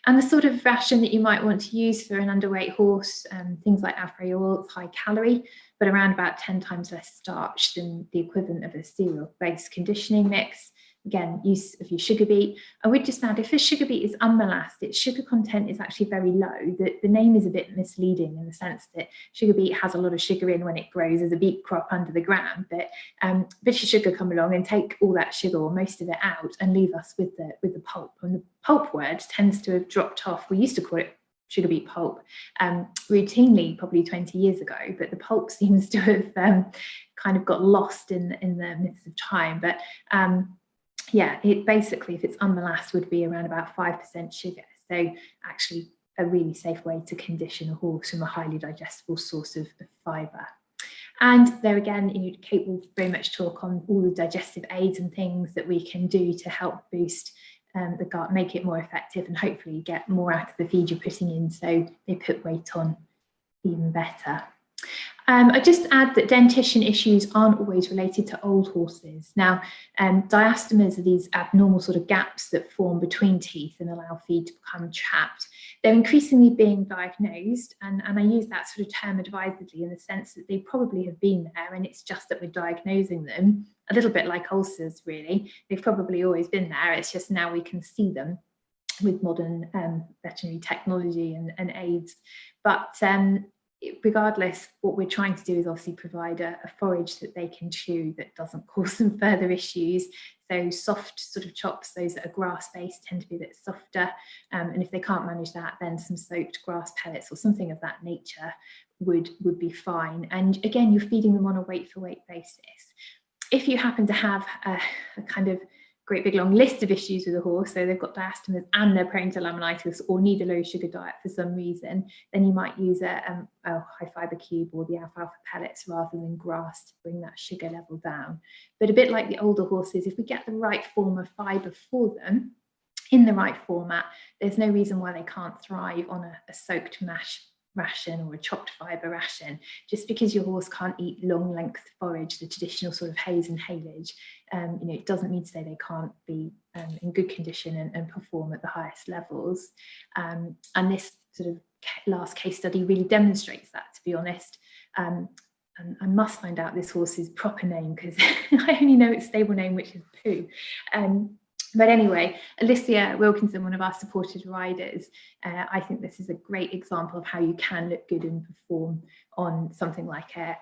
And the sort of ration that you might want to use for an underweight horse, things like 𝗲𝗿 oil, it's high calorie, but around about 10 times less starch than the equivalent of a cereal-based conditioning mix. Again, use of your sugar beet. I would just add, if a sugar beet is unmolasses, its sugar content is actually very low. The name is a bit misleading in the sense that sugar beet has a lot of sugar in when it grows as a beet crop under the ground, but bits of sugar come along and take all that sugar or most of it out and leave us with the pulp. And the pulp word tends to have dropped off. We used to call it sugar beet pulp routinely probably 20 years ago, but the pulp seems to have kind of got lost in the midst of time. But yeah, it basically, if it's unmolasses, would be around about 5% sugar. So actually a really safe way to condition a horse from a highly digestible source of fibre. And there again, Kate will very much talk on all the digestive aids and things that we can do to help boost the gut, make it more effective, and hopefully get more out of the feed you're putting in so they put weight on even better. I just add that dentition issues aren't always related to old horses. Now, diastemas are these abnormal sort of gaps that form between teeth and allow feed to become trapped. They're increasingly being diagnosed, and I use that sort of term advisedly in the sense that they probably have been there, and it's just that we're diagnosing them, a little bit like ulcers, really. They've probably always been there, it's just now we can see them with modern veterinary technology and aids. But regardless, what we're trying to do is obviously provide a forage that they can chew that doesn't cause them further issues. So soft sort of chops, those that are grass-based, tend to be a bit softer. And if they can't manage that, then some soaked grass pellets or something of that nature would be fine. And again, you're feeding them on a weight-for-weight basis. If you happen to have a kind of great big long list of issues with a horse, so they've got diastemas and they're prone to laminitis or need a low sugar diet for some reason, then you might use a high fibre cube or the alfalfa pellets rather than grass to bring that sugar level down. But a bit like the older horses, if we get the right form of fibre for them in the right format, there's no reason why they can't thrive on a soaked mash ration or a chopped fibre ration. Just because your horse can't eat long length forage, the traditional sort of hays and haylage, it doesn't mean to say they can't be in good condition and perform at the highest levels. And this sort of last case study really demonstrates that, to be honest. And I must find out this horse's proper name because I only know its stable name, which is Pooh. But anyway, 𝗙𝗪 Wilkinson, one of our supported riders, I think this is a great example of how you can look good and perform on something like a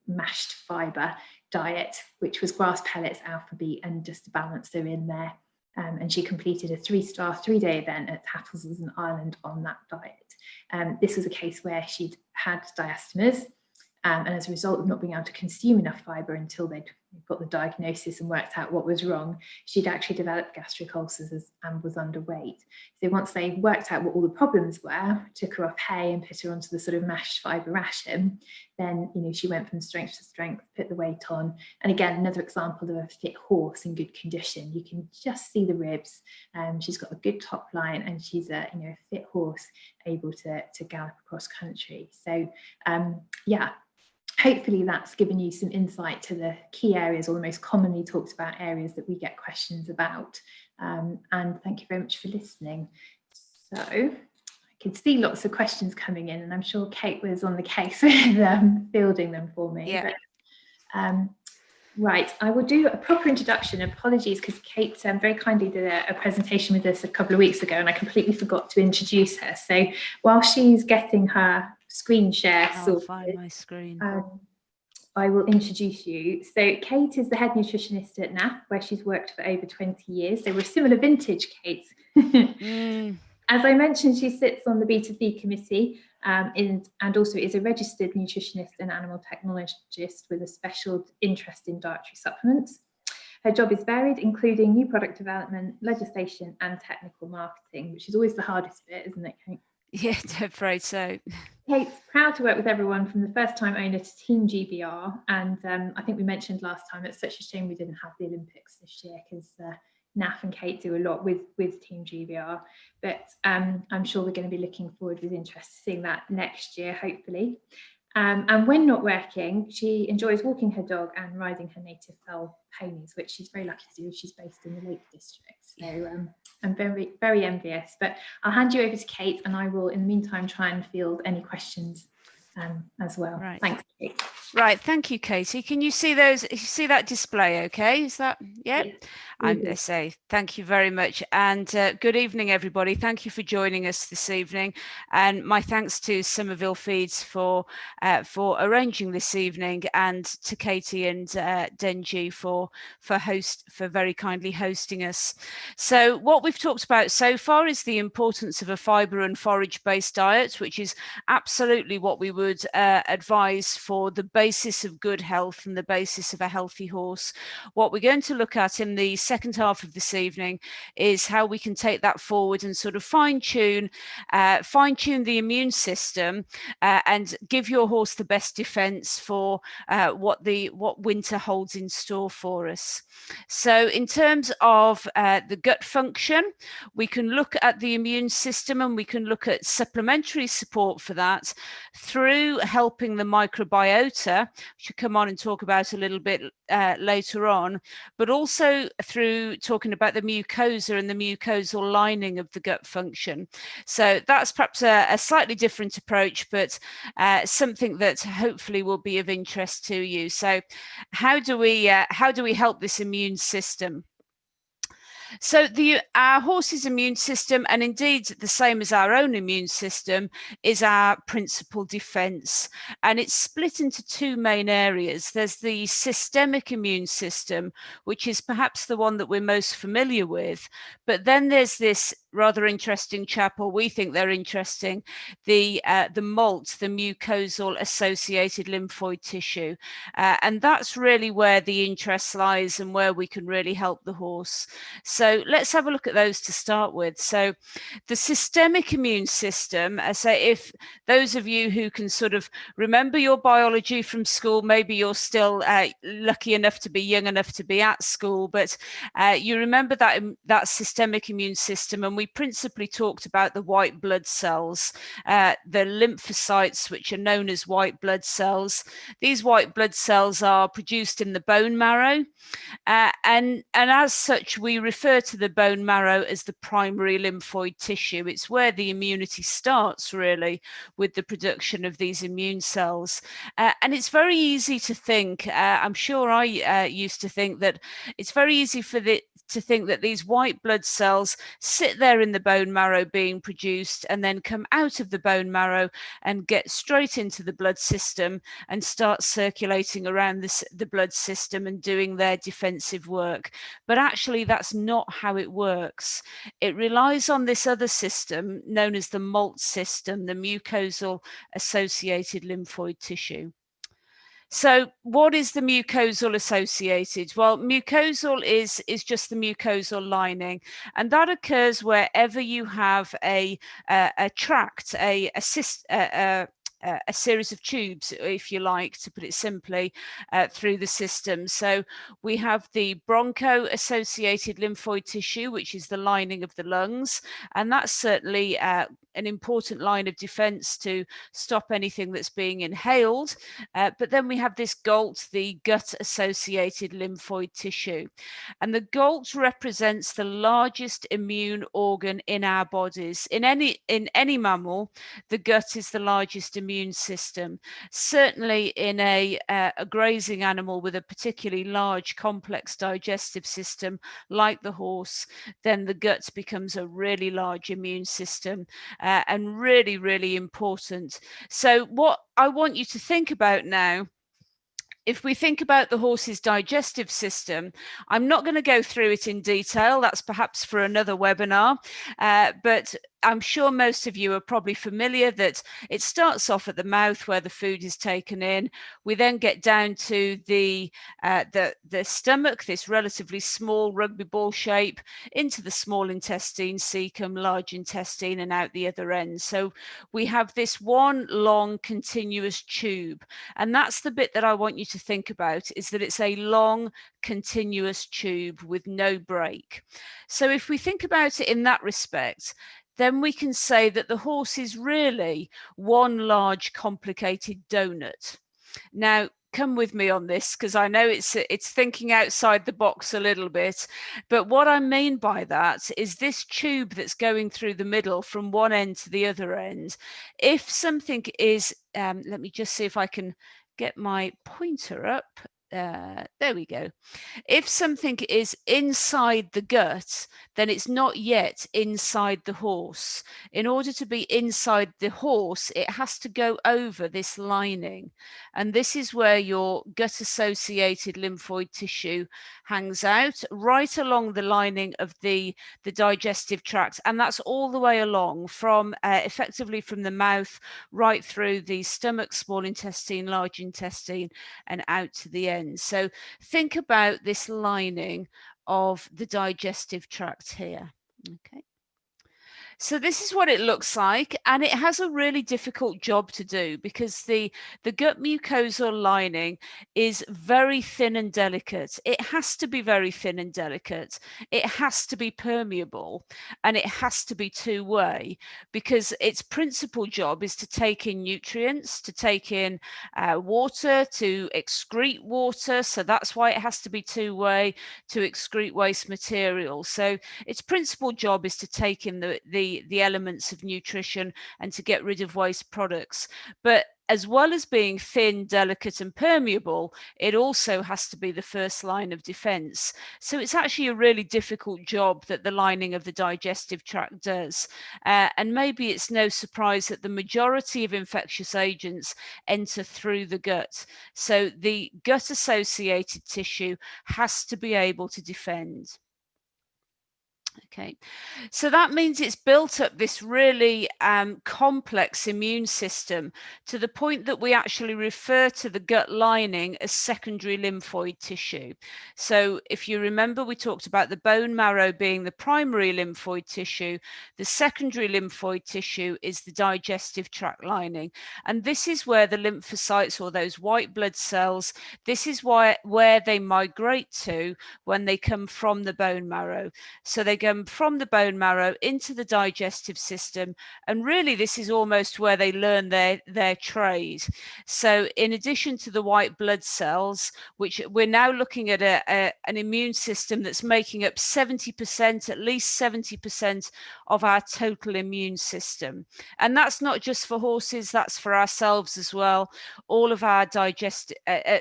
mashed fibre diet, which was grass pellets, alpha beet, and just a balancer in there. And she completed a 3-star 3-day event at Tattles's in Ireland on that diet. This was a case where she'd had diastemas, and as a result of not being able to consume enough fibre until they'd got the diagnosis and worked out what was wrong, she'd actually developed gastric ulcers and was underweight. So once they worked out what all the problems were, took her off hay and put her onto the sort of mashed fibre ration, then she went from strength to strength, put the weight on. And again, another example of a fit horse in good condition. You can just see the ribs. She's got a good top line, and she's a fit horse able to gallop across country. So yeah. Hopefully that's given you some insight to the key areas or the most commonly talked about areas that we get questions about. And thank you very much for listening. So I can see lots of questions coming in, and I'm sure Kate was on the case with fielding them for me. Yeah. But, right, I will do a proper introduction. Apologies, because Kate very kindly did a presentation with us a couple of weeks ago, and I completely forgot to introduce her. So while she's getting her screen share sorted, find my screen. I will introduce you. So Kate is the head nutritionist at NAF, where she's worked for over 20 years. So we're similar vintage, Kate. As I mentioned, she sits on the B2B committee and also is a registered nutritionist and animal technologist with a special interest in dietary supplements. Her job is varied, including new product development, legislation, and technical marketing, which is always the hardest bit, isn't it, Kate? Yeah, I'm afraid so. Kate's proud to work with everyone from the first-time owner to Team GBR, and I think we mentioned last time it's such a shame we didn't have the Olympics this year, because NAF and Kate do a lot with Team GBR, but I'm sure we're going to be looking forward with interest to seeing that next year, hopefully. And when not working, she enjoys walking her dog and riding her native fell ponies, which she's very lucky to do. She's based in the Lake District. So I'm very, very envious. But I'll hand you over to Kate, and I will, in the meantime, try and field any questions as well. Right. Thanks, Kate. Right, thank you, Katie. Can you see those? You see that display? Okay, is that yeah? I'm going to say thank you very much, and good evening, everybody. Thank you for joining us this evening, and my thanks to Sommerville Feeds for arranging this evening, and to Katie and Dengie for very kindly hosting us. So what we've talked about so far is the importance of a fibre and forage-based diet, which is absolutely what we would advise for the basis of good health and the basis of a healthy horse. What we're going to look at in the second half of this evening is how we can take that forward and sort of fine-tune the immune system and give your horse the best defense for what winter holds in store for us. So in terms of the gut function, we can look at the immune system, and we can look at supplementary support for that through helping the microbiota, which we'll come on and talk about a little bit later on, but also through talking about the mucosa and the mucosal lining of the gut function. So that's perhaps a slightly different approach, but something that hopefully will be of interest to you. So how do we help this immune system? So our horse's immune system, and indeed the same as our own immune system, is our principal defense. And it's split into two main areas. There's the systemic immune system, which is perhaps the one that we're most familiar with. But then there's this rather interesting chap, or we think they're interesting, the MALT, the mucosal associated lymphoid tissue. And that's really where the interest lies and where we can really help the horse. So let's have a look at those to start with. So the systemic immune system, I say, if those of you who can sort of remember your biology from school, maybe you're still lucky enough to be young enough to be at school, but you remember that systemic immune system, and we principally talked about the white blood cells, the lymphocytes, which are known as white blood cells. These white blood cells are produced in the bone marrow, and as such, we refer to the bone marrow as the primary lymphoid tissue. It's where the immunity starts, really, with the production of these immune cells. And it's very easy to think, I'm sure I used to think, that it's very easy to think that these white blood cells sit there in the bone marrow being produced and then come out of the bone marrow and get straight into the blood system and start circulating around the blood system and doing their defensive work. But actually, that's not how it works. It relies on this other system known as the MALT system, the mucosal associated lymphoid tissue. So what is the mucosal associated? Well, mucosal is just the mucosal lining, and that occurs wherever you have a tract, a series of tubes, if you like, to put it simply, through the system. So we have the broncho-associated lymphoid tissue, which is the lining of the lungs, and that's certainly an important line of defense to stop anything that's being inhaled. But then we have this GALT, the gut-associated lymphoid tissue. And the GALT represents the largest immune organ in our bodies. In any mammal, the gut is the largest immune system. Certainly in a grazing animal with a particularly large, complex digestive system, like the horse, then the gut becomes a really large immune system. And really, really important. So what I want you to think about now, if we think about the horse's digestive system, I'm not going to go through it in detail. That's perhaps for another webinar, but I'm sure most of you are probably familiar that it starts off at the mouth where the food is taken in. We then get down to the stomach, this relatively small rugby ball shape, into the small intestine, cecum, large intestine, and out the other end. So we have this one long continuous tube, and that's the bit that I want you to think about, is that it's a long continuous tube with no break. So if we think about it in that respect, then we can say that the horse is really one large complicated donut. Now, come with me on this, because I know it's thinking outside the box a little bit, but what I mean by that is this tube that's going through the middle from one end to the other end. If something is, let me just see if I can get my pointer up. There we go. If something is inside the gut, then it's not yet inside the horse. In order to be inside the horse, it has to go over this lining. And this is where your gut-associated lymphoid tissue hangs out, right along the lining of the digestive tract. And that's all the way along from effectively from the mouth right through the stomach, small intestine, large intestine, and out to the end. So think about this lining of the digestive tract here. Okay. So this is what it looks like, and it has a really difficult job to do because the gut mucosal lining is very thin and delicate. It has to be very thin and delicate. It has to be permeable, and it has to be two-way because its principal job is to take in nutrients, to take in water, to excrete water. So that's why it has to be two-way, to excrete waste material. So its principal job is to take in the elements of nutrition and to get rid of waste products. But as well as being thin, delicate, and permeable, it also has to be the first line of defense. So it's actually a really difficult job that the lining of the digestive tract does. And maybe it's no surprise that the majority of infectious agents enter through the gut. So the gut-associated tissue has to be able to defend. Okay, so that means it's built up this really complex immune system to the point that we actually refer to the gut lining as secondary lymphoid tissue. So if you remember, we talked about the bone marrow being the primary lymphoid tissue. The secondary lymphoid tissue is the digestive tract lining. And this is where the lymphocytes, or those white blood cells, this is where they migrate to when they come from the bone marrow. So they go from the bone marrow into the digestive system, and really this is almost where they learn their trade. So in addition to the white blood cells, which we're now looking at an immune system that's making up 70%, at least 70% of our total immune system. And that's not just for horses, that's for ourselves as well. All of our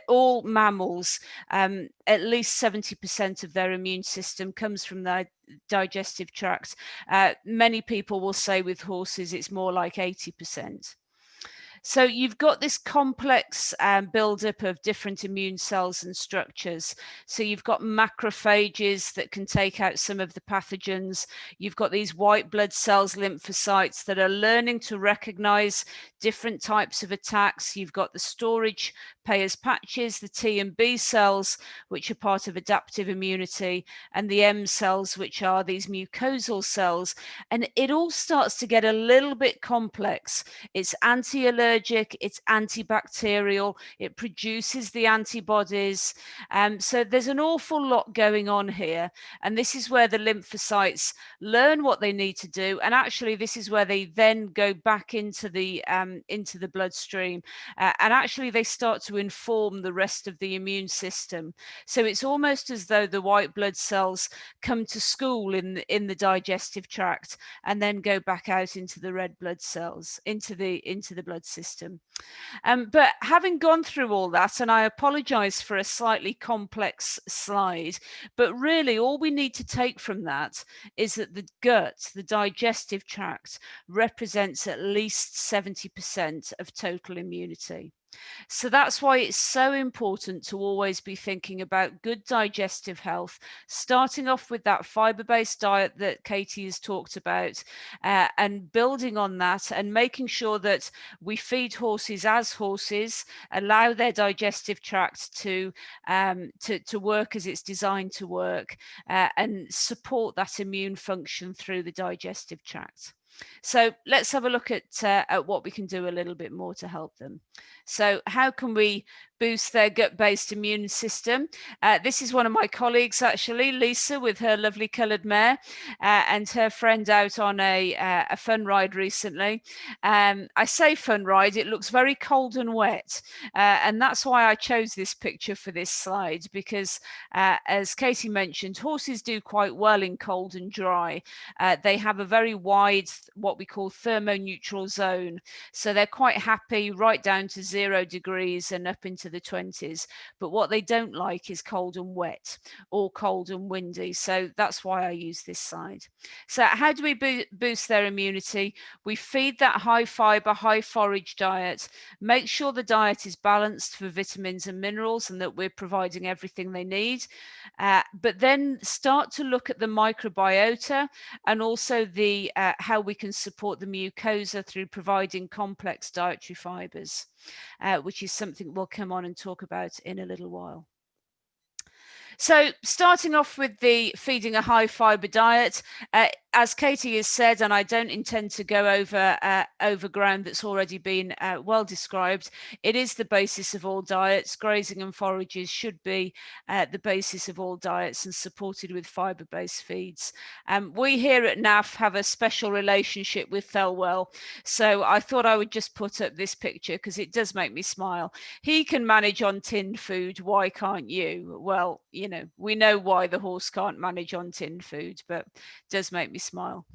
all mammals, at least 70% of their immune system comes from their digestive tract. Many people will say with horses it's more like 80%. So you've got this complex buildup of different immune cells and structures. So you've got macrophages that can take out some of the pathogens. You've got these white blood cells, lymphocytes, that are learning to recognize different types of attacks. You've got the storage Peyer's patches, the T and B cells, which are part of adaptive immunity, and the M cells, which are these mucosal cells. And it all starts to get a little bit complex. It's anti-allergic, it's antibacterial, it produces the antibodies. So there's an awful lot going on here. And this is where the lymphocytes learn what they need to do. And actually, this is where they then go back into the bloodstream. And actually, they start to inform the rest of the immune system. So it's almost as though the white blood cells come to school in the digestive tract and then go back out into the red blood cells, into the blood system. But having gone through all that, and I apologize for a slightly complex slide, but really all we need to take from that is that the gut, the digestive tract, represents at least 70% of total immunity. So that's why it's so important to always be thinking about good digestive health, starting off with that fiber-based diet that Katie has talked about, and building on that and making sure that we feed horses as horses, allow their digestive tract to work as it's designed to work, and support that immune function through the digestive tract. So let's have a look at what we can do a little bit more to help them. So how can we boost their gut-based immune system. This is one of my colleagues, actually, Lisa, with her lovely coloured mare, and her friend out on a fun ride recently. I say fun ride, it looks very cold and wet, and that's why I chose this picture for this slide, because as Katie mentioned, horses do quite well in cold and dry. They have a very wide, what we call thermoneutral zone, so they're quite happy right down to 0 degrees and up into the 20s. But what they don't like is cold and wet or cold and windy. So that's why I use this slide. So how do we boost their immunity? We feed that high fiber, high forage diet, make sure the diet is balanced for vitamins and minerals and that we're providing everything they need. But then start to look at the microbiota and also the how we can support the mucosa through providing complex dietary fibers, which is something we'll come on and talk about in a little while. So starting off with the feeding a high fiber diet, as Katie has said, and I don't intend to go over ground that's already been well described, it is the basis of all diets. Grazing and forages should be the basis of all diets and supported with fiber-based feeds. We here at NAF have a special relationship with Thelwell, so I thought I would just put up this picture because it does make me smile. He can manage on tinned food, why can't you? Well, you know, we know why the horse can't manage on tinned food, but it does make me smile.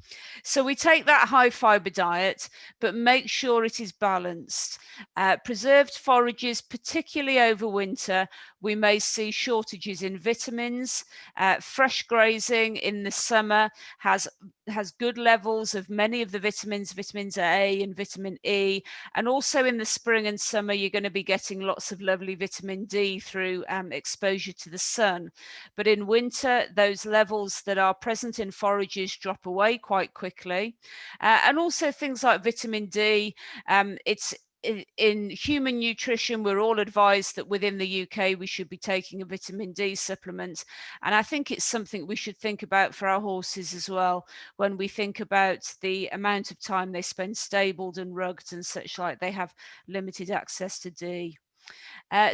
So we take that high fiber diet, but make sure it is balanced. Preserved forages, particularly over winter, we may see shortages in vitamins. Fresh grazing in the summer has good levels of many of the vitamins A and vitamin E, and also in the spring and summer you're going to be getting lots of lovely vitamin D through exposure to the sun. But in winter, those levels that are present in forages drop away quite quickly. And also things like vitamin D, in human nutrition, we're all advised that within the UK we should be taking a vitamin D supplement, and I think it's something we should think about for our horses as well when we think about the amount of time they spend stabled and rugged and such like. They have limited access to D.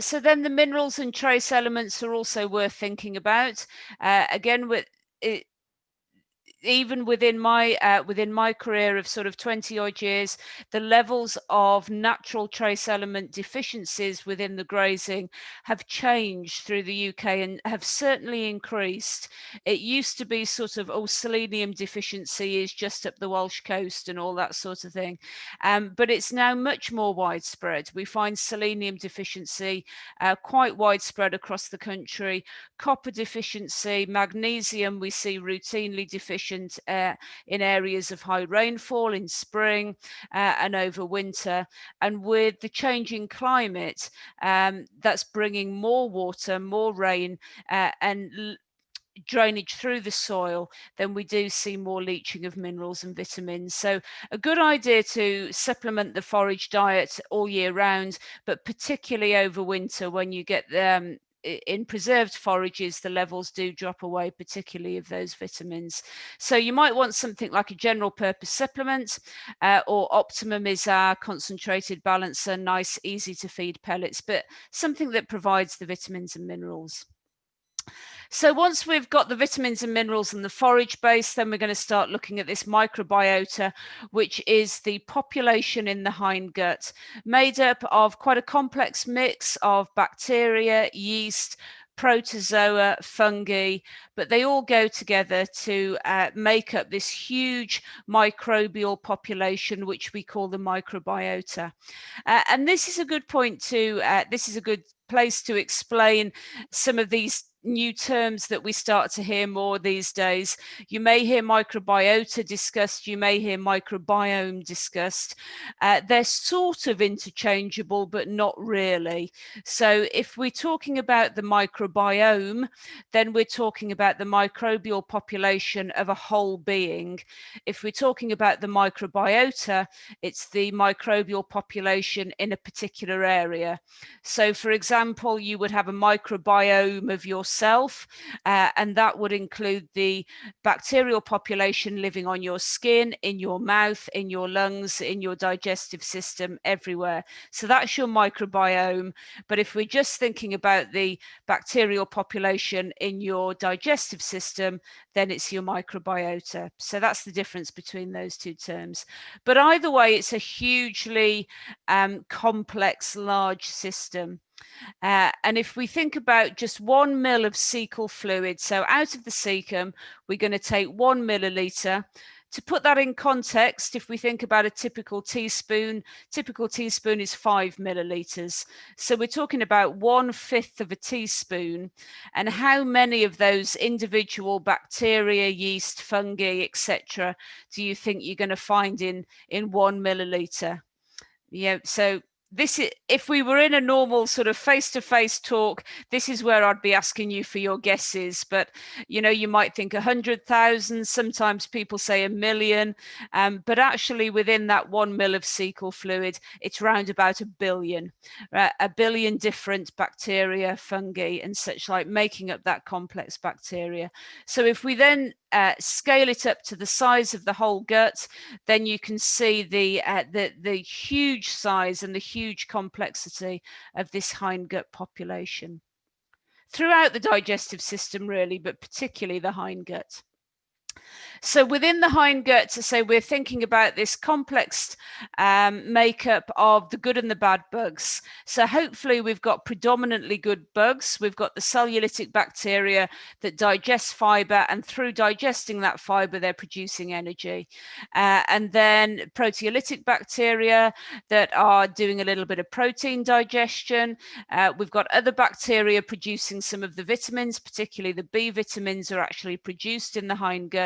So then the minerals and trace elements are also worth thinking about. Again, with it, even within my career of sort of 20 odd years, the levels of natural trace element deficiencies within the grazing have changed through the UK and have certainly increased. It used to be sort of, oh, selenium deficiency is just up the Welsh coast and all that sort of thing. But it's now much more widespread. We find selenium deficiency quite widespread across the country. Copper deficiency, magnesium we see routinely deficient in areas of high rainfall in spring and over winter. And with the changing climate, that's bringing more water, more rain and drainage through the soil, then we do see more leaching of minerals and vitamins. So a good idea to supplement the forage diet all year round, but particularly over winter when you get in preserved forages, the levels do drop away, particularly of those vitamins. So you might want something like a general purpose supplement or 𝗬𝗵𝗲 𝗙𝗂 concentrated balancer, nice, easy to feed pellets, but something that provides the vitamins and minerals. So once we've got the vitamins and minerals and the forage base, then we're going to start looking at this microbiota, which is the population in the hindgut, made up of quite a complex mix of bacteria, yeast, protozoa, fungi, but they all go together to make up this huge microbial population, which we call the microbiota. And this is a good point to, this is a good place to explain some of these new terms that we start to hear more these days. You may hear microbiota discussed, you may hear microbiome discussed. They're sort of interchangeable, but not really. So if we're talking about the microbiome, then we're talking about the microbial population of a whole being. If we're talking about the microbiota, it's the microbial population in a particular area. So for example, you would have a microbiome of your yourself, and that would include the bacterial population living on your skin, in your mouth, in your lungs, in your digestive system, everywhere. So that's your microbiome. But if we're just thinking about the bacterial population in your digestive system, then it's your microbiota. So that's the difference between those two terms. But either way, it's a hugely complex, large system. And if we think about just 1 ml of cecal fluid, so out of the cecum, we're going to take 1 milliliter. To put that in context, if we think about a typical teaspoon is 5 milliliters. So we're talking about 1/5 of a teaspoon. And how many of those individual bacteria, yeast, fungi, etc., do you think you're going to find in 1 milliliter? Yeah, so this is, if we were in a normal sort of face-to-face talk, this is where I'd be asking you for your guesses. But you might think 100,000. Sometimes people say 1 million, but actually within that 1 ml of cecal fluid, it's round about 1 billion, right? 1 billion different bacteria, fungi, and such like, making up that complex bacteria. So if we then scale it up to the size of the whole gut, then you can see the huge size and the huge complexity of this hindgut population throughout the digestive system, really, but particularly the hindgut. So within the hindgut, to say we're thinking about this complex makeup of the good and the bad bugs. So hopefully we've got predominantly good bugs. We've got the cellulitic bacteria that digest fiber, and through digesting that fiber, they're producing energy. And then proteolytic bacteria that are doing a little bit of protein digestion. We've got other bacteria producing some of the vitamins, particularly the B vitamins are actually produced in the hindgut.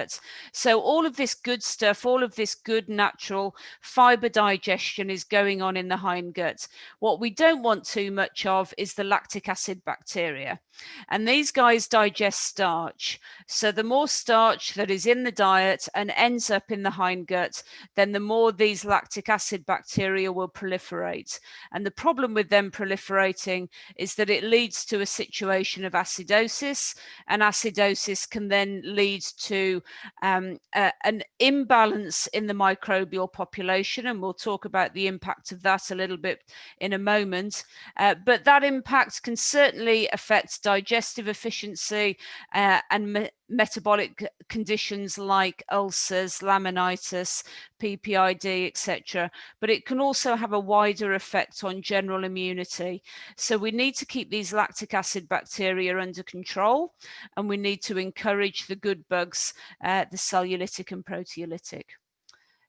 So all of this good stuff, all of this good natural fiber digestion is going on in the hindgut. What we don't want too much of is the lactic acid bacteria. And these guys digest starch. So the more starch that is in the diet and ends up in the hindgut, then the more these lactic acid bacteria will proliferate. And the problem with them proliferating is that it leads to a situation of acidosis, and acidosis can then lead to an imbalance in the microbial population, and we'll talk about the impact of that a little bit in a moment. But that impact can certainly affect digestive efficiency and metabolic conditions like ulcers, laminitis, PPID, etc. But it can also have a wider effect on general immunity. So we need to keep these lactic acid bacteria under control, and we need to encourage the good bugs, the cellulitic and proteolytic.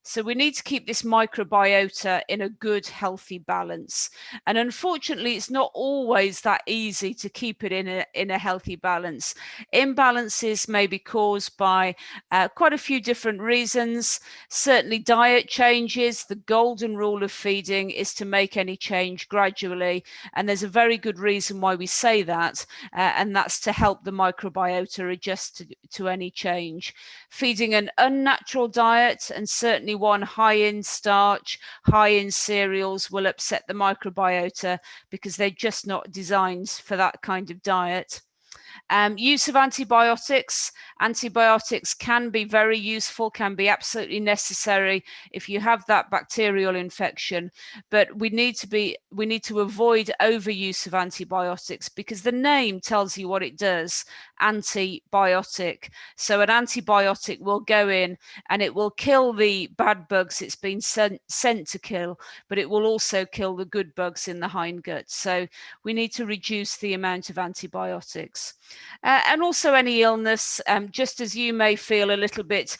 So we need to keep this microbiota in a good, healthy balance. And unfortunately, it's not always that easy to keep it in a healthy balance. Imbalances may be caused by quite a few different reasons. Certainly diet changes. The golden rule of feeding is to make any change gradually. And there's a very good reason why we say that, and that's to help the microbiota adjust to any change. Feeding an unnatural diet, and certainly one high in starch, high in cereals, will upset the microbiota because they're just not designed for that kind of diet. Use of antibiotics. Antibiotics can be very useful, can be absolutely necessary if you have that bacterial infection, but we need to avoid overuse of antibiotics because the name tells you what it does, antibiotic. So an antibiotic will go in and it will kill the bad bugs it's been sent to kill, but it will also kill the good bugs in the hindgut. So we need to reduce the amount of antibiotics. And also any illness, just as you may feel a little bit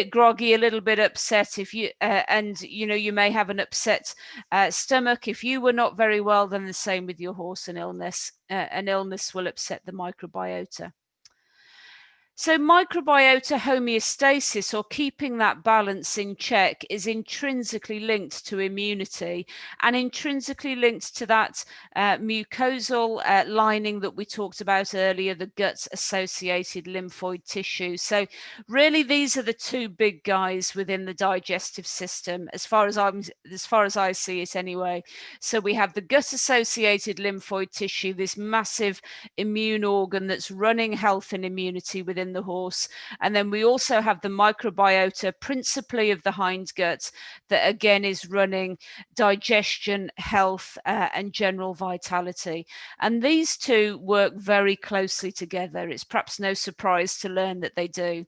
groggy, a little bit upset, if you and you may have an upset stomach. If you were not very well, then the same with your horse. An illness will upset the microbiota. So microbiota homeostasis, or keeping that balance in check, is intrinsically linked to immunity and intrinsically linked to that mucosal lining that we talked about earlier, the gut-associated lymphoid tissue. So really, these are the two big guys within the digestive system, as far as I see it anyway. So we have the gut-associated lymphoid tissue, this massive immune organ that's running health and immunity within the horse. And then we also have the microbiota, principally of the hindgut, that again is running digestion, health, and general vitality. And these two work very closely together. It's perhaps no surprise to learn that they do.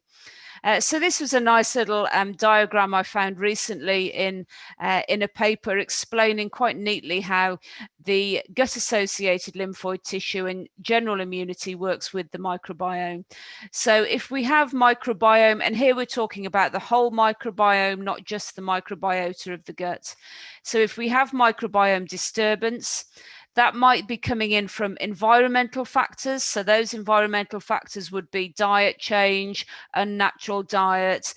So this was a nice little diagram I found recently in a paper explaining quite neatly how the gut-associated lymphoid tissue and general immunity works with the microbiome. So if we have microbiome, and here we're talking about the whole microbiome, not just the microbiota of the gut. So if we have microbiome disturbance, that might be coming in from environmental factors. So those environmental factors would be diet change, unnatural diet,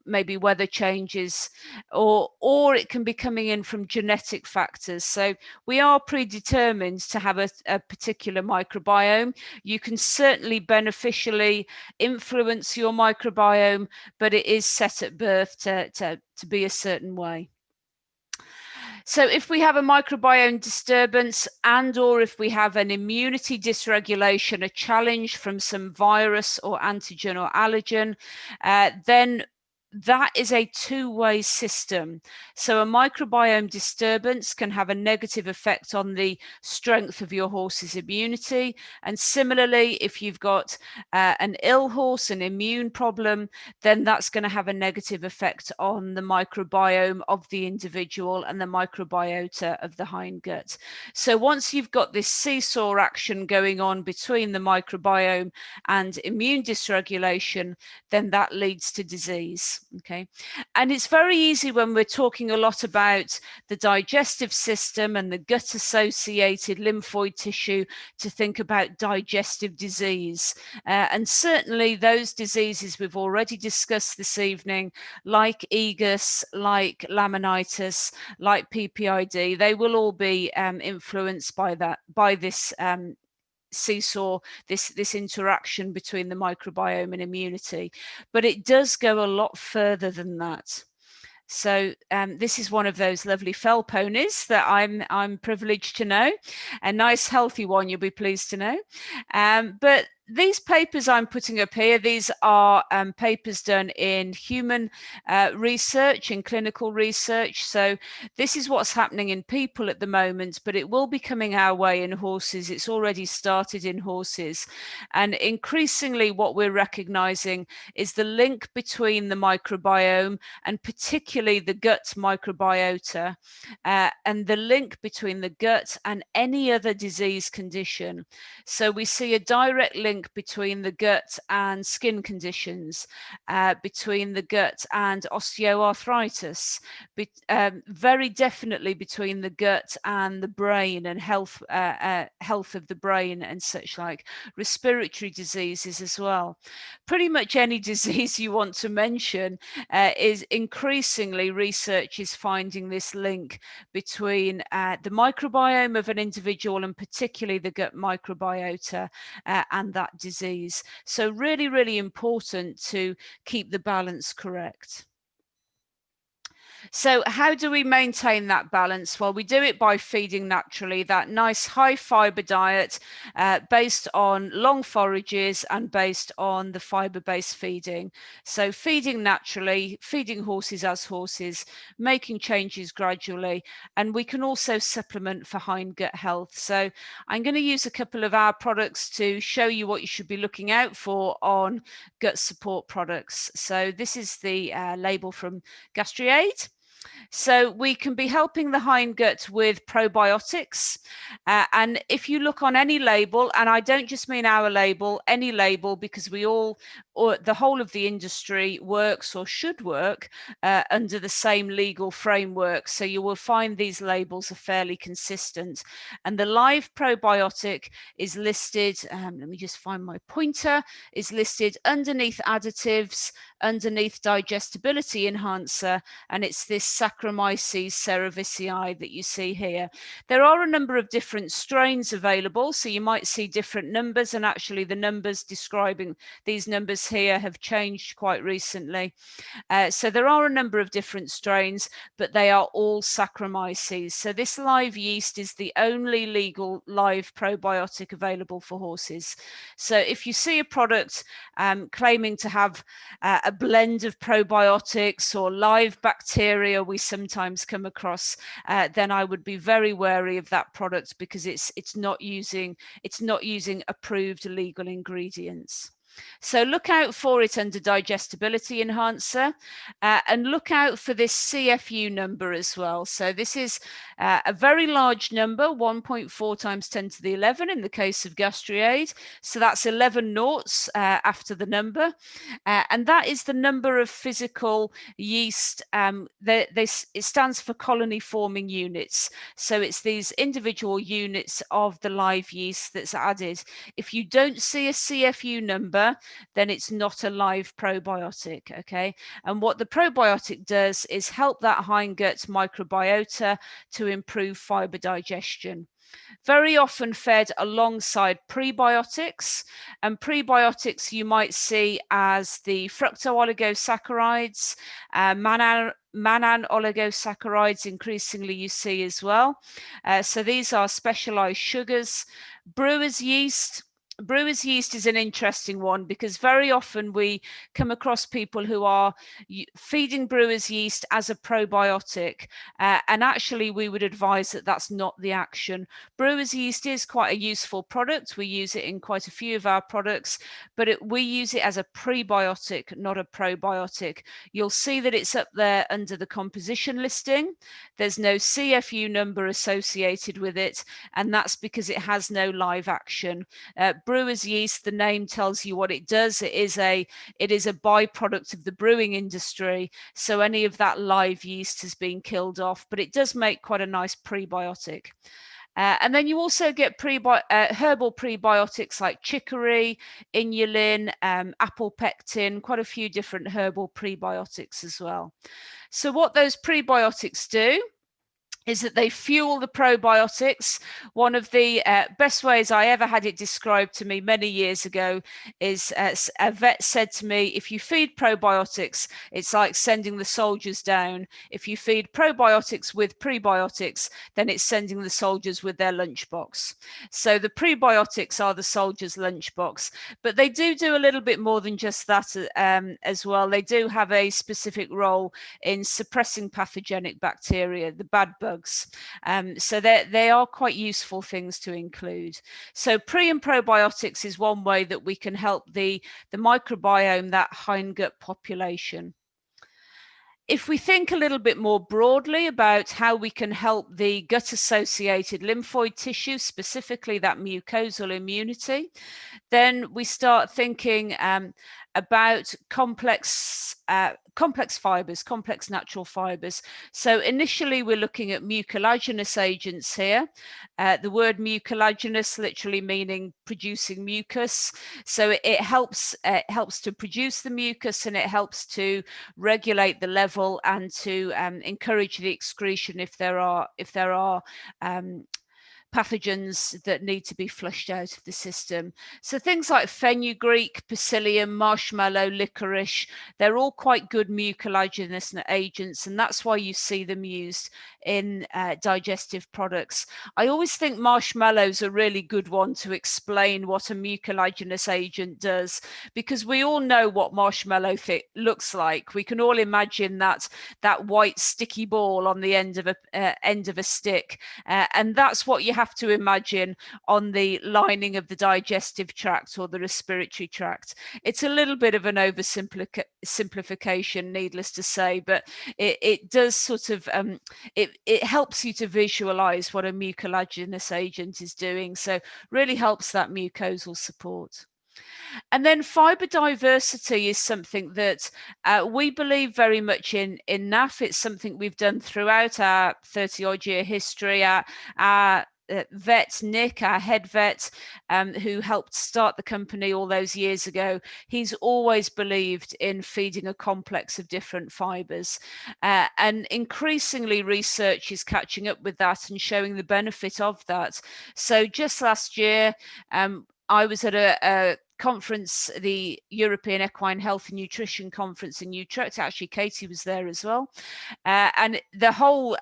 maybe weather changes, or it can be coming in from genetic factors. So we are predetermined to have a particular microbiome. You can certainly beneficially influence your microbiome, but it is set at birth to be a certain way. So if we have a microbiome disturbance, and or if we have an immunity dysregulation, a challenge from some virus or antigen or allergen, then that is a two-way system. So a microbiome disturbance can have a negative effect on the strength of your horse's immunity. And similarly, if you've got an ill horse, an immune problem, then that's going to have a negative effect on the microbiome of the individual and the microbiota of the hindgut. So once you've got this seesaw action going on between the microbiome and immune dysregulation, then that leads to disease. Okay, and it's very easy when we're talking a lot about the digestive system and the gut-associated lymphoid tissue to think about digestive disease. And certainly those diseases we've already discussed this evening, like 𝗂𝗂𝗁, like laminitis, like PPID, they will all be influenced by this seesaw, this interaction between the microbiome and immunity. But it does go a lot further than that. So this is one of those lovely fell ponies that I'm privileged to know, a nice healthy one, you'll be pleased to know. But these papers I'm putting up here, these are papers done in human research, in clinical research. So this is what's happening in people at the moment, but it will be coming our way in horses. It's already started in horses. And increasingly what we're recognizing is the link between the microbiome and particularly the gut microbiota, and the link between the gut and any other disease condition. So we see a direct link between the gut and skin conditions, between the gut and osteoarthritis, very definitely between the gut and the brain and health of the brain and such like, respiratory diseases as well. Pretty much any disease you want to mention, is increasingly research is finding this link between the microbiome of an individual and particularly the gut microbiota and that disease. So really, really important to keep the balance correct. So how do we maintain that balance? Well, we do it by feeding naturally, that nice high fiber diet based on long forages and based on the fiber-based feeding. So feeding naturally, feeding horses as horses, making changes gradually, and we can also supplement for hindgut health. So I'm going to use a couple of our products to show you what you should be looking out for on gut support products. So this is the label from 𝗙𝗪𝗁. So we can be helping the hindgut with probiotics. And if you look on any label, and I don't just mean our label, any label, because we all, or the whole of the industry works or should work under the same legal framework. So you will find these labels are fairly consistent. And the live probiotic is listed, let me just find my pointer, is listed underneath additives, underneath digestibility enhancer, and it's this 𝗧𝗵𝗲 𝗙𝗶𝗀𝗁 that you see here. There are a number of different strains available, so you might see different numbers, and actually the numbers describing these numbers here have changed quite recently. So there are a number of different strains, but they are all 𝗧𝗵𝗲. So this live yeast is the only legal live probiotic available for horses. So if you see a product claiming to have a blend of probiotics or live bacteria we sometimes come across, then I would be very wary of that product, because it's not using approved legal ingredients. So look out for it under digestibility enhancer, and look out for this CFU number as well. So this is a very large number, 1.4 times 10 to the 11 in the case of Gastriaid. So that's 11 noughts after the number. And that is the number of physical yeast. It stands for colony forming units. So it's these individual units of the live yeast that's added. If you don't see a CFU number, then it's not a live probiotic, okay? And what the probiotic does is help that hindgut microbiota to improve fiber digestion. Very often fed alongside prebiotics, and prebiotics you might see as the fructooligosaccharides, mannan oligosaccharides increasingly you see as well. So these are specialized sugars. Brewer's yeast. Brewer's yeast is an interesting one, because very often we come across people who are feeding brewer's yeast as a probiotic, and actually we would advise that that's not the action. Brewer's yeast is quite a useful product. We use it in quite a few of our products, but we use it as a prebiotic, not a probiotic. You'll see that it's up there under the composition listing. There's no CFU number associated with it, and that's because it has no live action. Brewer's yeast, the name tells you what it does. It is a byproduct of the brewing industry, so any of that live yeast has been killed off, but it does make quite a nice prebiotic. And then you also get herbal prebiotics like chicory, inulin, apple pectin, quite a few different herbal prebiotics as well. So what those prebiotics do is that they fuel the probiotics. One of the best ways I ever had it described to me many years ago is a vet said to me, if you feed probiotics, it's like sending the soldiers down. If you feed probiotics with prebiotics, then it's sending the soldiers with their lunchbox. So the prebiotics are the soldier's lunchbox, but they do a little bit more than just that as well. They do have a specific role in suppressing pathogenic bacteria, the bad bugs. So they are quite useful things to include. So pre and probiotics is one way that we can help the microbiome, that hindgut population. If we think a little bit more broadly about how we can help the gut-associated lymphoid tissue, specifically that mucosal immunity, then we start thinking about complex fibers, complex natural fibers. So initially we're looking at mucilaginous agents here. The word mucilaginous literally meaning producing mucus. So it helps to produce the mucus, and it helps to regulate the level and to encourage the excretion if there are pathogens that need to be flushed out of the system. So things like fenugreek, psyllium, marshmallow, licorice, they're all quite good mucilaginous agents, and that's why you see them used in digestive products. I always think marshmallows are a really good one to explain what a mucilaginous agent does, because we all know what marshmallow looks like. We can all imagine that white sticky ball on the end of a stick, and that's what you have have to imagine on the lining of the digestive tract or the respiratory tract. It's a little bit of an oversimplification, needless to say, but it does sort of, it helps you to visualize what a mucilaginous agent is doing. So really helps that mucosal support. And then fibre diversity is something that we believe very much in NAF. It's something we've done throughout our 30-odd year history. Our vet, Nick, our head vet, who helped start the company all those years ago, he's always believed in feeding a complex of different fibres. And increasingly research is catching up with that and showing the benefit of that. So just last year, I was at a conference, the European Equine Health and Nutrition Conference in Utrecht. Actually, Katie was there as well. And the whole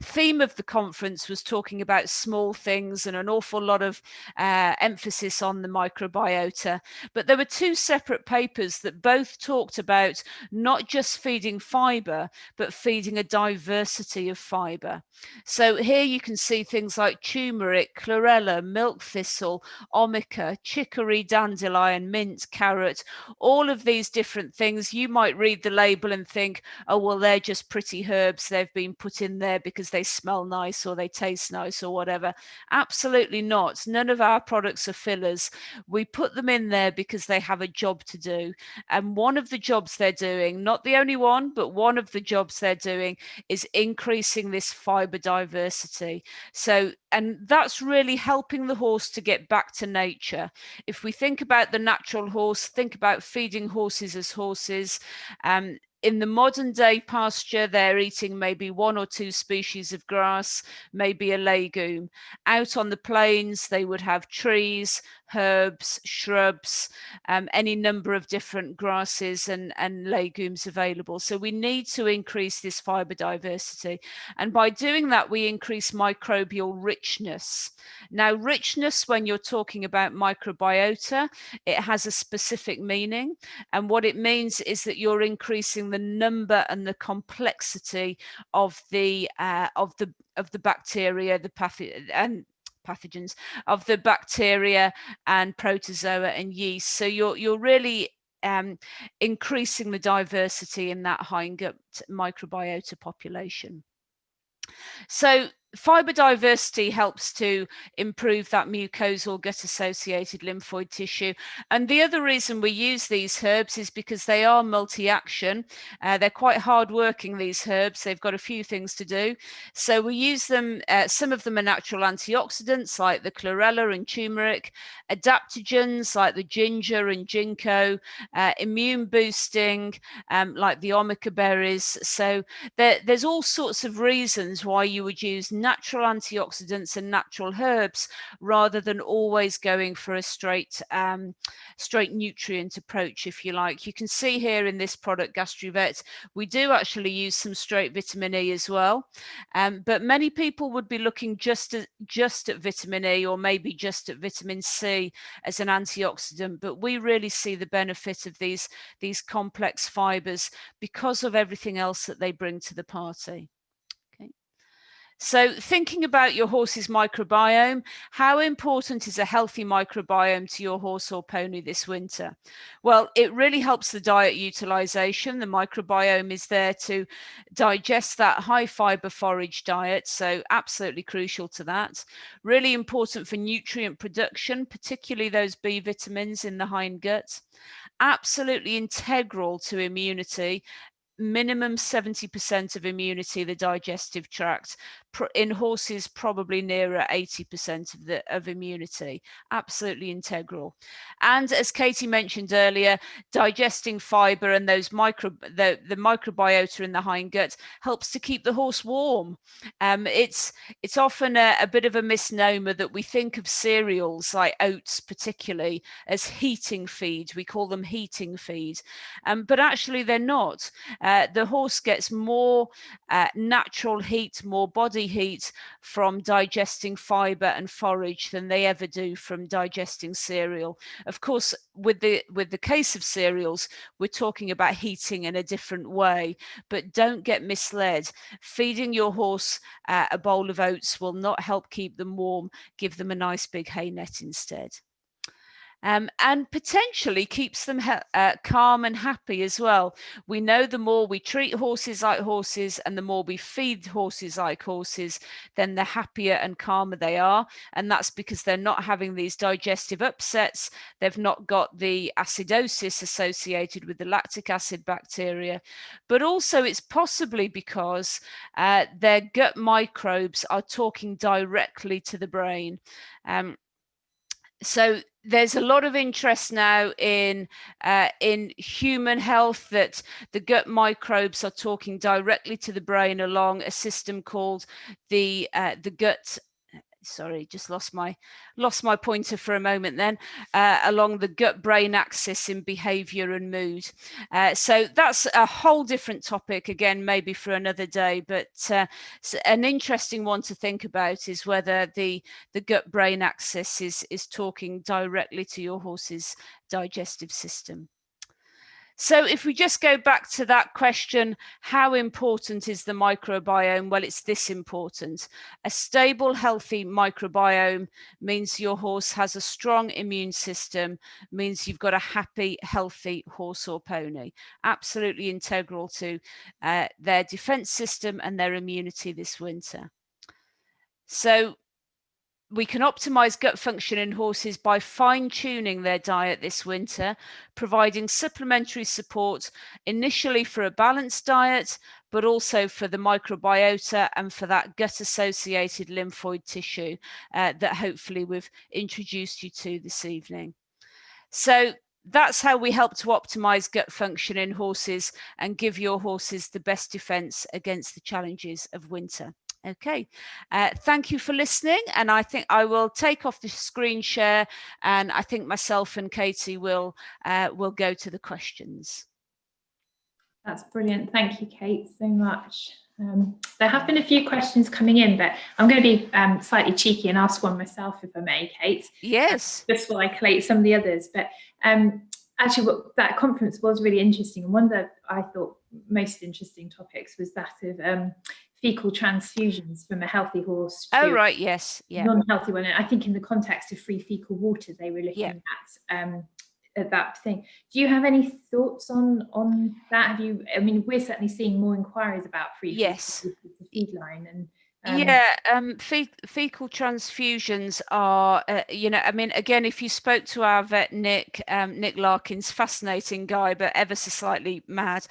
theme of the conference was talking about small things and an awful lot of emphasis on the microbiota. But there were two separate papers that both talked about not just feeding fibre, but feeding a diversity of fibre. So here you can see things like turmeric, chlorella, milk thistle, 𝗏𝗵𝗂, chicory, dandelion, mint, carrot, all of these different things. You might read the label and think, oh, well, they're just pretty herbs. They've been put in there because they smell nice or they taste nice or whatever. Absolutely not. None of our products are fillers. We put them in there because they have a job to do. And one of the jobs they're doing, not the only one, but one of the jobs they're doing is increasing this fibre diversity. So, and that's really helping the horse to get back to nature. If we think about the natural horse, think about feeding horses as horses. In the modern day pasture, they're eating maybe 1 or 2 species of grass, maybe a legume. Out on the plains, they would have trees, herbs, shrubs, any number of different grasses and legumes available. So we need to increase this fibre diversity. And by doing that, we increase microbial richness. Now, richness, when you're talking about microbiota, it has a specific meaning. And what it means is that you're increasing the number and the complexity of the bacteria, the pathogens, of the bacteria and protozoa and yeast. So you're really increasing the diversity in that hindgut microbiota population. So fibre diversity helps to improve that mucosal gut-associated lymphoid tissue. And the other reason we use these herbs is because they are multi-action. They're quite hard-working, these herbs. They've got a few things to do. So we use them, some of them are natural antioxidants like the chlorella and turmeric, adaptogens like the ginger and ginkgo, immune boosting like the 𝗏𝗵𝗂 berries. So there's all sorts of reasons why you would use natural antioxidants and natural herbs rather than always going for a straight nutrient approach, if you like. You can see here in this product, 𝗏𝗧𝗏𝗏, we do actually use some straight vitamin E as well, but many people would be looking just at vitamin E or maybe just at vitamin C as an antioxidant, but we really see the benefit of these complex fibers because of everything else that they bring to the party. So thinking about your horse's microbiome, how important is a healthy microbiome to your horse or pony this winter? Well, it really helps the diet utilization. The microbiome is there to digest that high fiber forage diet, so absolutely crucial to that. Really important for nutrient production, particularly those B vitamins in the hindgut. Absolutely integral to immunity. Minimum 70% of immunity, the digestive tract. In horses, probably nearer 80% of immunity. Absolutely integral. And as Katie mentioned earlier, digesting fiber and those the microbiota in the hindgut helps to keep the horse warm. It's often a bit of a misnomer that we think of cereals like oats particularly as heating feed. We call them heating feed, but actually they're not. The horse gets more natural heat, more body heat from digesting fibre and forage than they ever do from digesting cereal. Of course, with the case of cereals, we're talking about heating in a different way, but don't get misled. Feeding your horse a bowl of oats will not help keep them warm. Give them a nice big hay net instead. And potentially keeps them calm and happy as well. We know the more we treat horses like horses and the more we feed horses like horses, then the happier and calmer they are. And that's because they're not having these digestive upsets. They've not got the acidosis associated with the lactic acid bacteria. But also it's possibly because their gut microbes are talking directly to the brain. So there's a lot of interest now in human health, that the gut microbes are talking directly to the brain along a system called the gut. Sorry, just lost my pointer for a moment then, along the gut-brain axis in behavior and mood. So that's a whole different topic, again, maybe for another day, but an interesting one to think about is whether the gut-brain axis is talking directly to your horse's digestive system. So if we just go back to that question, how important is the microbiome? Well, it's this important. A stable, healthy microbiome means your horse has a strong immune system, means you've got a happy, healthy horse or pony. Absolutely integral to their defense system and their immunity this winter. So we can optimize gut function in horses by fine-tuning their diet this winter, providing supplementary support initially for a balanced diet, but also for the microbiota and for that gut-associated lymphoid tissue that hopefully we've introduced you to this evening. So that's how we help to optimize gut function in horses and give your horses the best defense against the challenges of winter. Okay, thank you for listening, and I think I will take off the screen share, and I think myself and Katie will go to the questions. That's brilliant. Thank you, Kate, so much. There have been a few questions coming in, but I'm going to be slightly cheeky and ask one myself, if I may, Kate. Yes. Just while I collate some of the others. But actually, that conference was really interesting. And one of the, I thought, most interesting topics was that of fecal transfusions from a healthy horse to non-healthy one. And I think in the context of free fecal water, they were looking at that thing. Do you have any thoughts on that? Have you? I mean, we're certainly seeing more inquiries about free fecal feed line and. Fecal transfusions are, I mean, again, if you spoke to our vet, Nick Larkin's fascinating guy, but ever so slightly mad,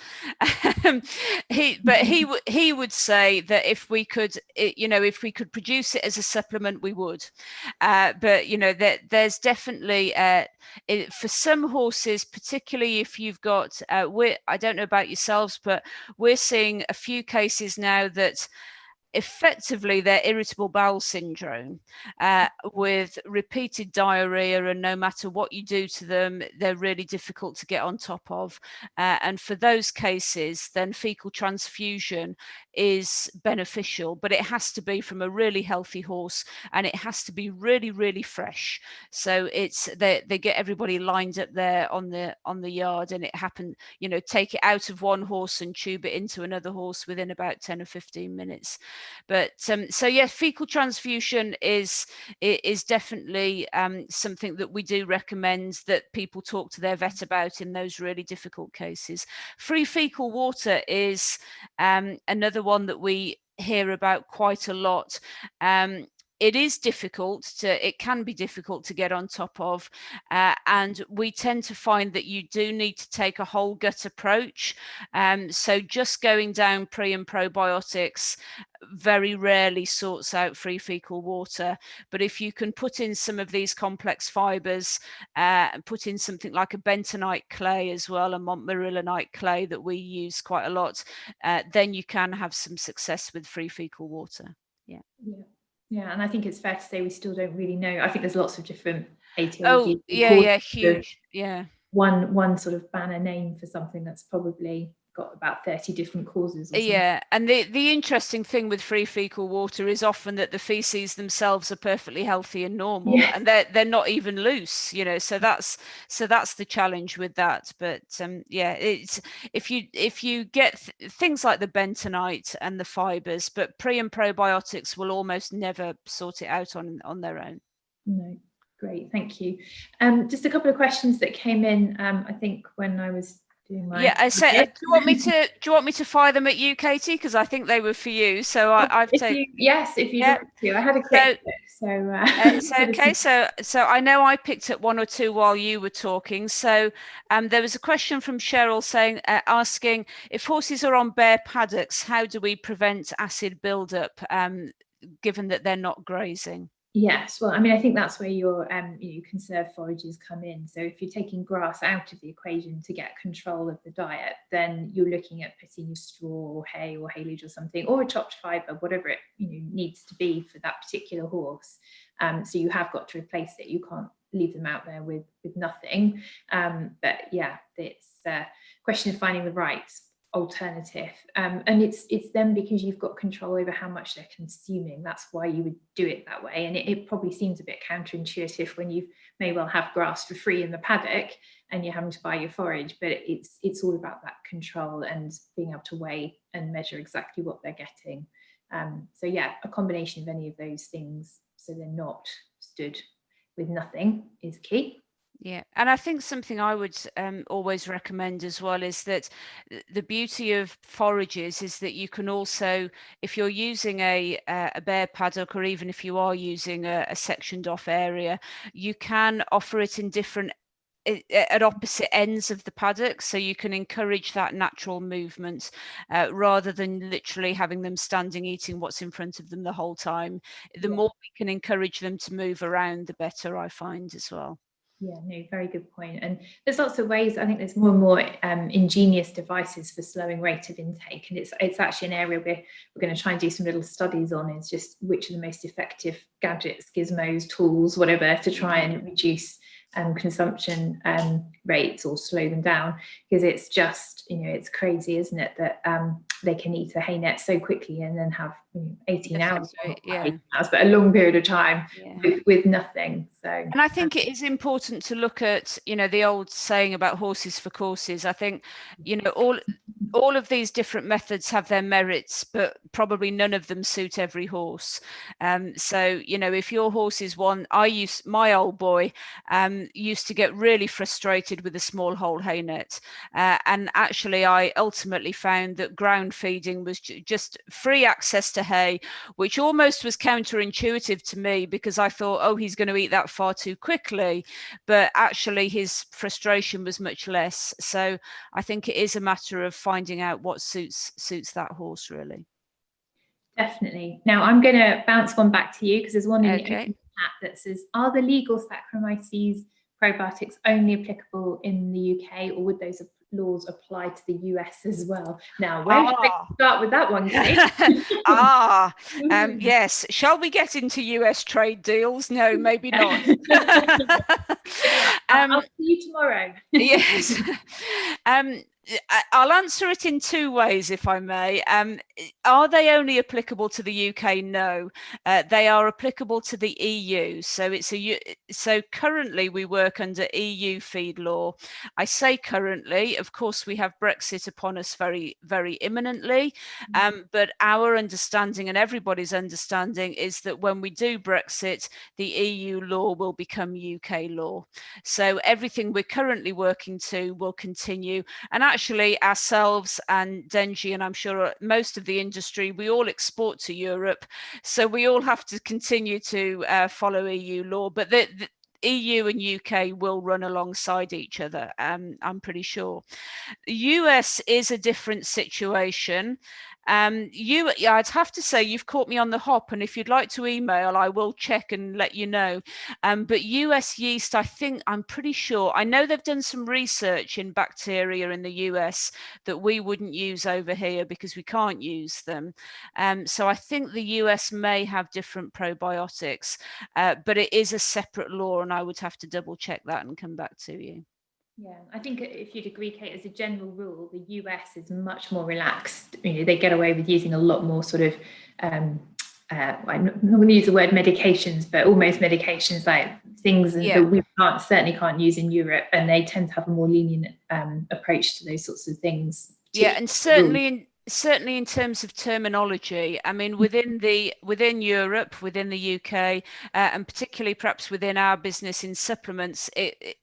he would say that if we could, if we could produce it as a supplement, we would. But, there's definitely, for some horses, particularly if you've got, I don't know about yourselves, but we're seeing a few cases now that effectively their irritable bowel syndrome with repeated diarrhea, and no matter what you do to them, they're really difficult to get on top of. And for those cases, then fecal transfusion is beneficial, but it has to be from a really healthy horse, and it has to be really, really fresh. So it's they get everybody lined up there on the yard, and it happened, take it out of one horse and tube it into another horse within about 10 or 15 minutes. But so yeah, fecal transfusion is definitely something that we do recommend that people talk to their vet about in those really difficult cases. Free fecal water is another one that we hear about quite a lot. It can be difficult to get on top of, and we tend to find that you do need to take a whole gut approach. So just going down pre and probiotics very rarely sorts out free fecal water. But if you can put in some of these complex fibers, put in something like a bentonite clay as well, a montmorillonite clay that we use quite a lot, then you can have some success with free fecal water. Yeah, and I think it's fair to say we still don't really know. I think there's lots of different etiologies. Oh, yeah, huge. Yeah. One sort of banner name for something that's probably got about 30 different causes or something. Yeah, and the interesting thing with free fecal water is often that the feces themselves are perfectly healthy and normal, Yes. and they're not even loose, you know. So that's the challenge with that. But yeah, it's if you get things like the bentonite and the fibers, but pre and probiotics will almost never sort it out on their own. No, great, thank you. Just a couple of questions that came in. I think when I was doing my I said, do you want me to fire them at you, Katie? Because I think they were for you. So I've taken. Yes, if you'd like to. I had a quick look, so it's okay. So I know I picked up one or two while you were talking. So there was a question from Cheryl saying, asking if horses are on bare paddocks, how do we prevent acid buildup, given that they're not grazing? Yes, well, I mean, I think that's where your conserved forages come in. So if you're taking grass out of the equation to get control of the diet, then you're looking at putting straw or hay or haylage or something, or a chopped fibre, whatever it needs to be for that particular horse. So you have got to replace it. You can't leave them out there with nothing. But yeah, it's a question of finding the right alternative, and it's then because you've got control over how much they're consuming. That's why you would do it that way. And it probably seems a bit counterintuitive when you may well have grass for free in the paddock and you're having to buy your forage, but it's all about that control and being able to weigh and measure exactly what they're getting. So yeah, a combination of any of those things so they're not stood with nothing is key. Yeah, and I think something I would always recommend as well is that the beauty of forages is that you can also, if you're using a bare paddock, or even if you are using a sectioned off area, you can offer it in different at opposite ends of the paddock, so you can encourage that natural movement rather than literally having them standing eating what's in front of them the whole time. The more we can encourage them to move around, the better, I find as well. Yeah, no, very good point. And there's lots of ways. I think there's more and more ingenious devices for slowing rate of intake, and it's actually an area we're going to try and do some little studies on. Is just which are the most effective gadgets, gizmos, tools, whatever, to try and reduce consumption rates or slow them down, because it's just it's crazy, isn't it, that they can eat a hay net so quickly and then have 18 hours, but a long period of time with nothing. So, and I think it is important to look at the old saying about horses for courses. I think all of these different methods have their merits, but probably none of them suit every horse. So if your horse is one, my old boy used to get really frustrated with a small whole hay net, and actually I ultimately found that ground feeding was just free access to hay, which almost was counterintuitive to me, because I thought, oh, he's going to eat that far too quickly, but actually his frustration was much less. So I think it is a matter of finding out what suits that horse, really. Definitely. Now I'm going to bounce one back to you, because there's one in the chat that says, are the legal Saccharomyces probiotics only applicable in the UK, or would those laws apply to the US as well? Now, where should we start with that one, Kate? Yes. Shall we get into US trade deals? No, maybe not. I'll see you tomorrow. Yes. I'll answer it in two ways, if I may. Are they only applicable to the UK? No, they are applicable to the EU. So so currently we work under EU feed law. I say currently, of course, we have Brexit upon us very, very imminently. But our understanding and everybody's understanding is that when we do Brexit, the EU law will become UK law. So everything we're currently working to will continue. And actually ourselves and Dengie, and I'm sure most of the industry, we all export to Europe. So we all have to continue to follow EU law, but the EU and UK will run alongside each other, I'm pretty sure. The US is a different situation. I'd have to say you've caught me on the hop, and if you'd like to email, I will check and let you know. But US yeast, I'm pretty sure, I know they've done some research in bacteria in the US that we wouldn't use over here because we can't use them. So I think the US may have different probiotics, but it is a separate law, and I would have to double check that and come back to you. Yeah, I think if you'd agree, Kate, as a general rule, the US is much more relaxed. They get away with using a lot more sort of, I'm not going to use the word medications, but almost medications, like things that we certainly can't use in Europe, and they tend to have a more lenient approach to those sorts of things. Yeah, and certainly in terms of terminology, I mean, within Europe, within the UK, and particularly perhaps within our business in supplements,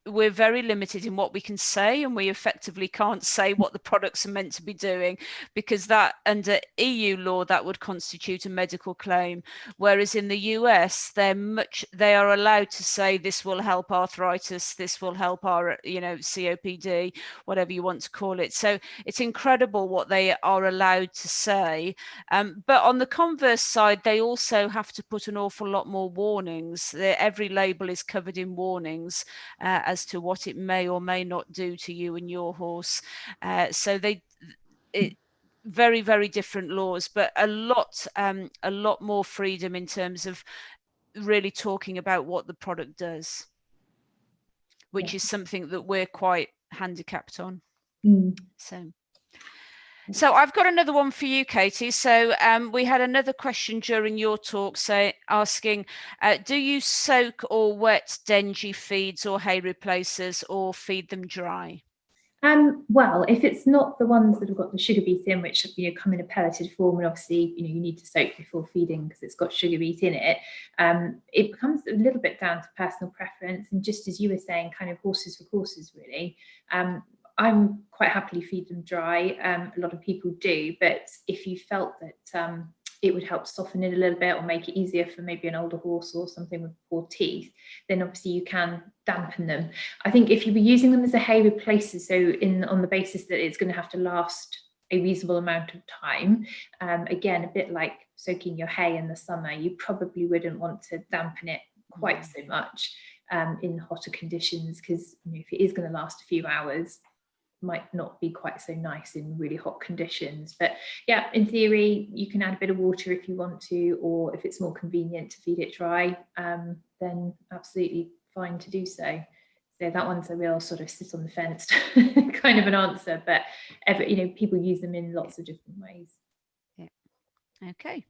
we're very limited in what we can say, and we effectively can't say what the products are meant to be doing, because that under EU law that would constitute a medical claim, whereas in the US they are allowed to say this will help arthritis, this will help our COPD, whatever you want to call it. So it's incredible what they are allowed to say, but on the converse side, they also have to put an awful lot more warnings. Every label is covered in warnings as to what it may or may not do to you and your horse. So very, very different laws, but a lot more freedom in terms of really talking about what the product does, which is something that we're quite handicapped on. So I've got another one for you, Katie. So we had another question during your talk asking, do you soak or wet Dengie feeds or hay replacers, or feed them dry? Well, if it's not the ones that have got the sugar beet in, which come in a pelleted form, and obviously you need to soak before feeding because it's got sugar beet in it, it becomes a little bit down to personal preference, and just as you were saying, kind of horses for courses, really. I'm quite happily feed them dry. A lot of people do, but if you felt that it would help soften it a little bit or make it easier for maybe an older horse or something with poor teeth, then obviously you can dampen them. I think if you were using them as a hay replacer, so on the basis that it's going to have to last a reasonable amount of time, again, a bit like soaking your hay in the summer, you probably wouldn't want to dampen it quite so much in hotter conditions, because if it is going to last a few hours, might not be quite so nice in really hot conditions. But yeah, in theory, you can add a bit of water if you want to, or if it's more convenient to feed it dry, then absolutely fine to do so. So that one's a real sort of sit on the fence kind of an answer, but people use them in lots of different ways. Yeah. Okay.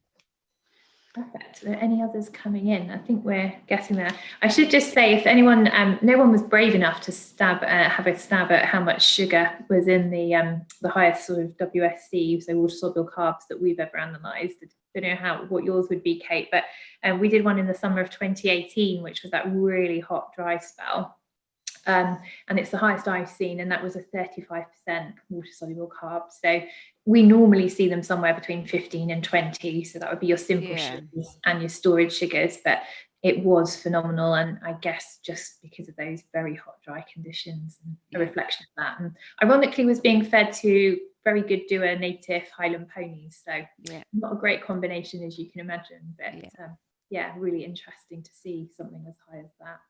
Perfect. Are there any others coming in? I think we're getting there. I should just say, if anyone, no one was brave enough to have a stab at how much sugar was in the highest sort of WSC, so water soluble carbs, that we've ever analysed. I don't know what yours would be, Kate, but we did one in the summer of 2018, which was that really hot, dry spell. And it's the highest I've seen, and that was a 35% water soluble carb. So we normally see them somewhere between 15 and 20. So that would be your simple sugars and your storage sugars. But it was phenomenal. And I guess just because of those very hot, dry conditions, and a reflection of that. And ironically, was being fed to very good doer native Highland ponies. So not a great combination, as you can imagine. But really interesting to see something as high as that.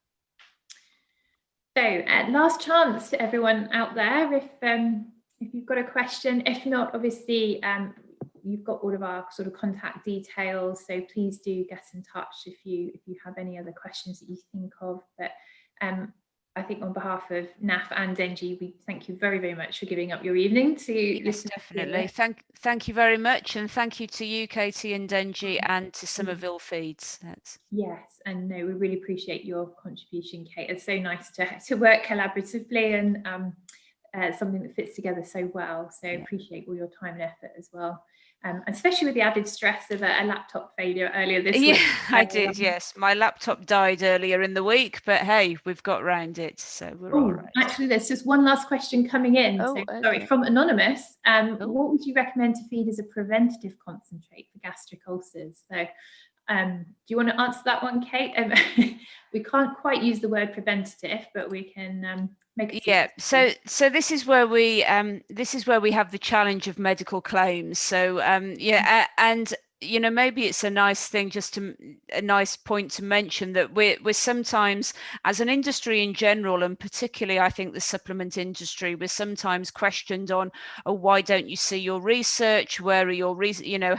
So last chance to everyone out there, if you've got a question. If not, obviously you've got all of our sort of contact details, so please do get in touch if you have any other questions that you think of. But I think on behalf of NAF and Dengie, we thank you very, very much for giving up your evening to listen. Definitely. Thank you very much, and thank you to you, Katie and Dengie, and to Sommerville Feeds. Yes, and no, we really appreciate your contribution, Kate. It's so nice to work collaboratively, and something that fits together so well. So appreciate all your time and effort as well. Especially with the added stress of a laptop failure earlier this week. Yeah, I did, yes. My laptop died earlier in the week, but hey, we've got around it, so we're all right. Actually, there's just one last question coming in. Sorry, from Anonymous. What would you recommend to feed as a preventative concentrate for gastric ulcers? So do you want to answer that one, Kate? We can't quite use the word preventative, but we can make it. So this is where we have the challenge of medical claims. So and you know, maybe it's a nice thing, just to a nice point to mention, that we're sometimes, as an industry in general, and particularly I think the supplement industry, we're sometimes questioned on, oh, why don't you see your research? Where are your you know,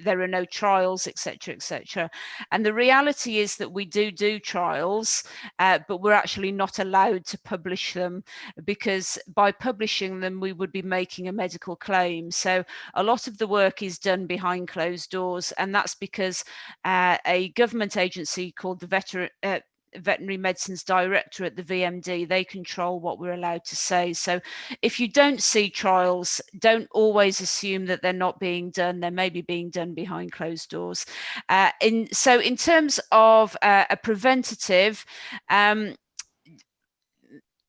there are no trials, etc., etc. And the reality is that we do trials, but we're actually not allowed to publish them, because by publishing them we would be making a medical claim. So a lot of the work is done behind closed doors, and that's because a government agency called the Veterinary Medicines Directorate, the VMD, they control what we're allowed to say. So if you don't see trials, don't always assume that they're not being done. They may be being done behind closed doors. So in terms of a preventative,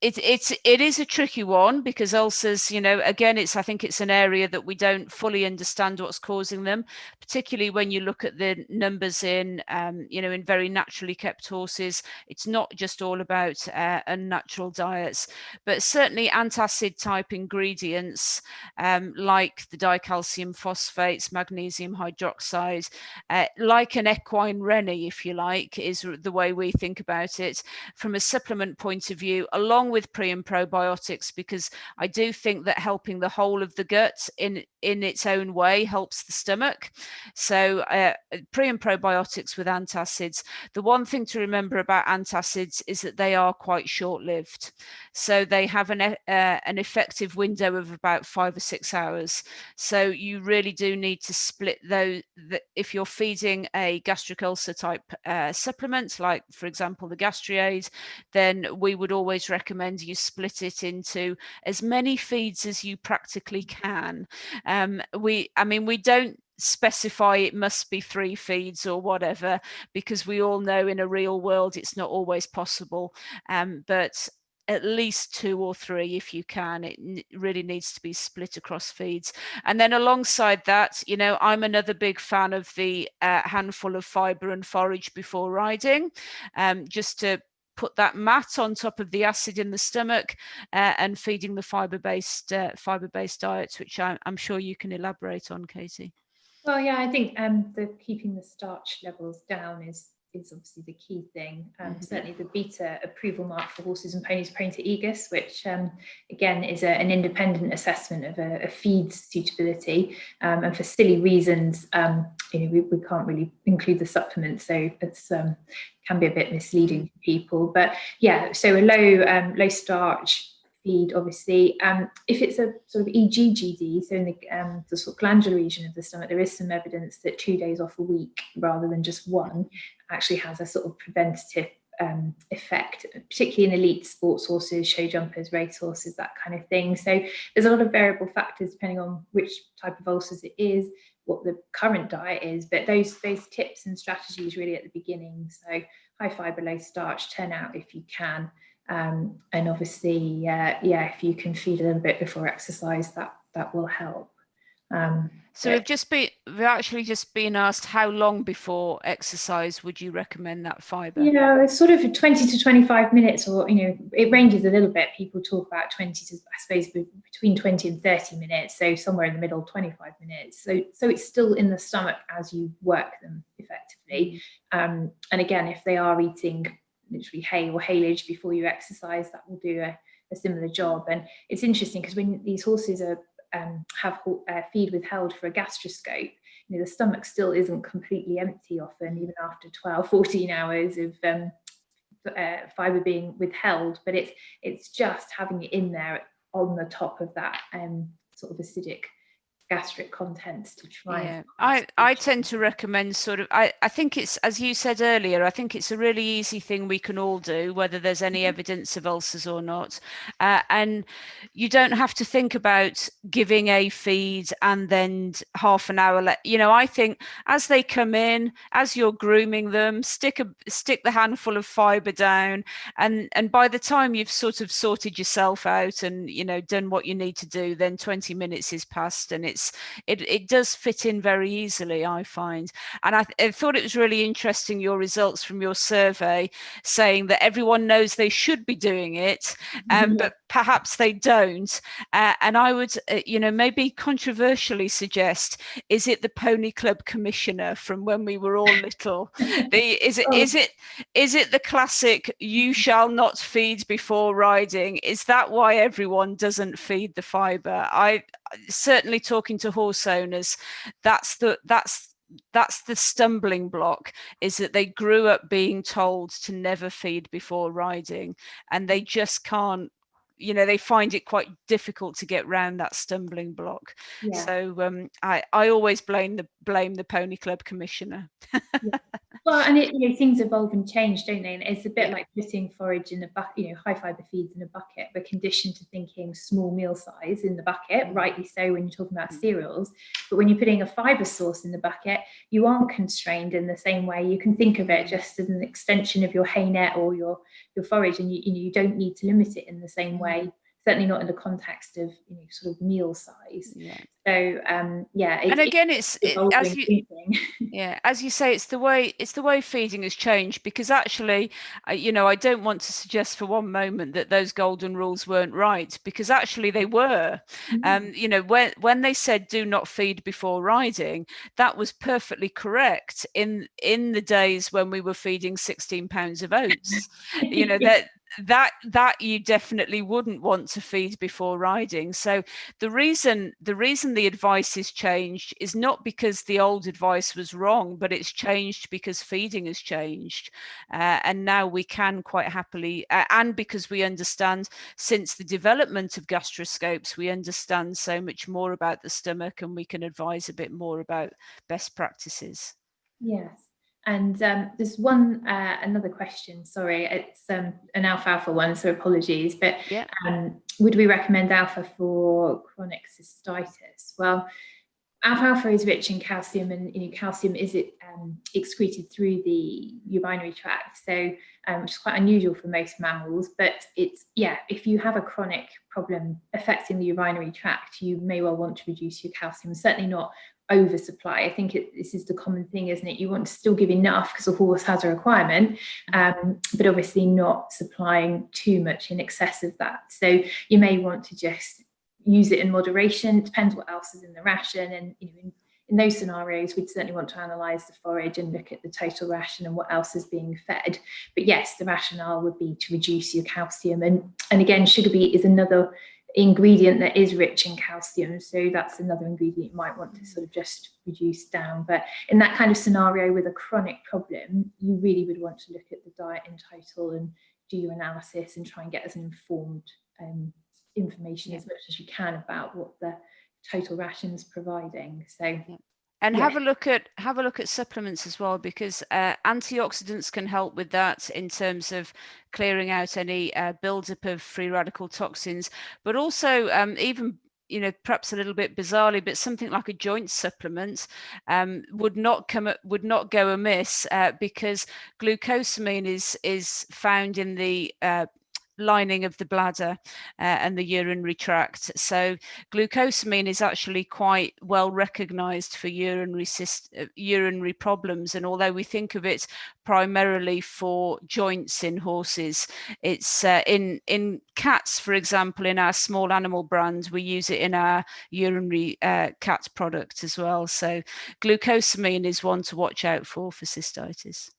it is a tricky one, because ulcers, you know, again, I think it's an area that we don't fully understand what's causing them, particularly when you look at the numbers in, you know, in very naturally kept horses. It's not just all about unnatural diets, but certainly antacid type ingredients, like the dicalcium phosphates, magnesium hydroxide, like an equine rennie, if you like, is the way we think about it from a supplement point of view, along with pre and probiotics, because I do think that helping the whole of the gut in its own way helps the stomach. So pre and probiotics with antacids. The one thing to remember about antacids is that they are quite short-lived. So they have an effective window of about 5 or 6 hours. So you really do need to split those. If you're feeding a gastric ulcer type supplement, like for example the 𝗙𝗪𝗁, then we would always recommend you split it into as many feeds as you practically can. We don't specify it must be 3 feeds or whatever, because we all know in a real world it's not always possible, but at least 2 or 3 if you can. It really needs to be split across feeds. And then alongside that, you know, I'm another big fan of the handful of fibre and forage before riding, just to put that mat on top of the acid in the stomach, and feeding the fibre-based diets, which I'm sure you can elaborate on, Katie. Well, yeah, I think keeping the starch levels down is obviously the key thing. Certainly the beta approval mark for horses and ponies prone to EGUS, which again is an independent assessment of a feed suitability, and for silly reasons, you know, we can't really include the supplement, so it's can be a bit misleading for people. But yeah, so a low starch feed, obviously. If it's a sort of EGGD, so in the sort of glandular region of the stomach, there is some evidence that 2 days off a week rather than just one actually has a sort of preventative effect, particularly in elite sports horses, show jumpers, race horses, that kind of thing. So there's a lot of variable factors depending on which type of ulcers it is, what the current diet is, but those tips and strategies really at the beginning. So high fibre, low starch, turn out if you can. And obviously, yeah, if you can feed a little bit before exercise, that will help. So we've actually just been asked, how long before exercise would you recommend that fibre? Yeah, it's sort of 20 to 25 minutes, or, you know, it ranges a little bit. People talk about 20 to, I suppose, between 20 and 30 minutes. So somewhere in the middle, 25 minutes. So it's still in the stomach as you work them effectively. And again, if they are eating literally hay or haylage before you exercise, that will do a similar job. And it's interesting because when these horses are have feed withheld for a gastroscope, you know, the stomach still isn't completely empty often, even after 12, 14 hours of fibre being withheld, but it's just having it in there on the top of that sort of acidic gastric contents to try. Yeah, I tend to recommend sort of, I think it's, as you said earlier, I think it's a really easy thing we can all do, whether there's any evidence of ulcers or not. And you don't have to think about giving a feed and then half an hour, you know, I think as they come in, as you're grooming them, stick the handful of fibre down, and by the time you've sort of sorted yourself out and, you know, done what you need to do, then 20 minutes is past, and it does fit in very easily, I find. And I thought it was really interesting, your results from your survey saying that everyone knows they should be doing it, but perhaps they don't. And I would, maybe controversially suggest, is it the Pony Club commissioner from when we were all little? Is it the classic "you shall not feed before riding"? Is that why everyone doesn't feed the fibre? I certainly, talking to horse owners, that's the stumbling block, is that they grew up being told to never feed before riding, and they just can't, they find it quite difficult to get around that stumbling block. Yeah. So I always blame the Pony Club commissioner. Yeah. Well, and things evolve and change, don't they? And it's a bit like putting forage in a bucket, high fibre feeds in a bucket. We're conditioned to thinking small meal size in the bucket, rightly so when you're talking about cereals. But when you're putting a fibre source in the bucket, you aren't constrained in the same way. You can think of it just as an extension of your hay net or your forage, and you don't need to limit it in the same way. Certainly not in the context of sort of meal size. Yeah. So and again, it's as you say, it's the way feeding has changed, because actually, I don't want to suggest for one moment that those golden rules weren't right, because actually they were. When they said do not feed before riding, that was perfectly correct in the days when we were feeding 16 pounds of oats. that you definitely wouldn't want to feed before riding. So the reason the advice is changed is not because the old advice was wrong, but it's changed because feeding has changed, and now we can quite happily, and because we understand, since the development of gastroscopes, we understand so much more about the stomach, and we can advise a bit more about best practices. Yes. And there's one another question, sorry, it's an alfalfa one, so apologies, but would we recommend alpha for chronic cystitis? Well, alfalfa is rich in calcium, and calcium is excreted through the urinary tract, so which is quite unusual for most mammals. But it's if you have a chronic problem affecting the urinary tract, you may well want to reduce your calcium. Certainly not oversupply. I think this is the common thing, isn't it? You want to still give enough because a horse has a requirement, but obviously not supplying too much in excess of that. So you may want to just use it in moderation. It depends what else is in the ration, and in those scenarios we'd certainly want to analyse the forage and look at the total ration and what else is being fed. But yes, the rationale would be to reduce your calcium, and again, sugar beet is another ingredient that is rich in calcium, so that's another ingredient you might want to sort of just reduce down. But in that kind of scenario with a chronic problem, you really would want to look at the diet in total and do your analysis and try and get as informed information as much as you can about what the total ration's providing. So and have a look at supplements as well, because antioxidants can help with that in terms of clearing out any buildup of free radical toxins, but also even perhaps a little bit bizarrely, but something like a joint supplement would not go amiss, because glucosamine is found in the lining of the bladder and the urinary tract. So glucosamine is actually quite well recognized for urinary problems, and although we think of it primarily for joints in horses, it's in cats, for example, in our small animal brand, we use it in our urinary cat product as well. So glucosamine is one to watch out for cystitis.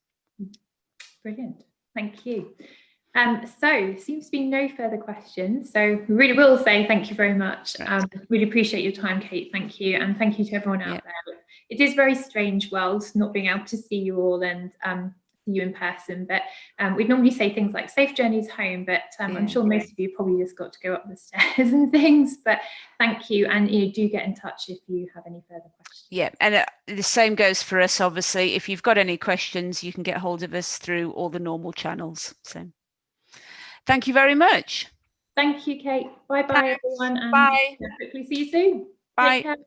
Brilliant, thank you. So seems to be no further questions, so we really will say thank you very much. Really appreciate your time, Kate. Thank you, and thank you to everyone out there. It is a very strange world not being able to see you all and see you in person, but we'd normally say things like safe journeys home, but I'm sure most of you probably just got to go up the stairs and things. But thank you, and do get in touch if you have any further questions. Yeah, and the same goes for us, obviously. If you've got any questions, you can get hold of us through all the normal channels. So thank you very much. Thank you, Kate. Bye-bye, everyone. And bye. hopefully see you soon. Bye.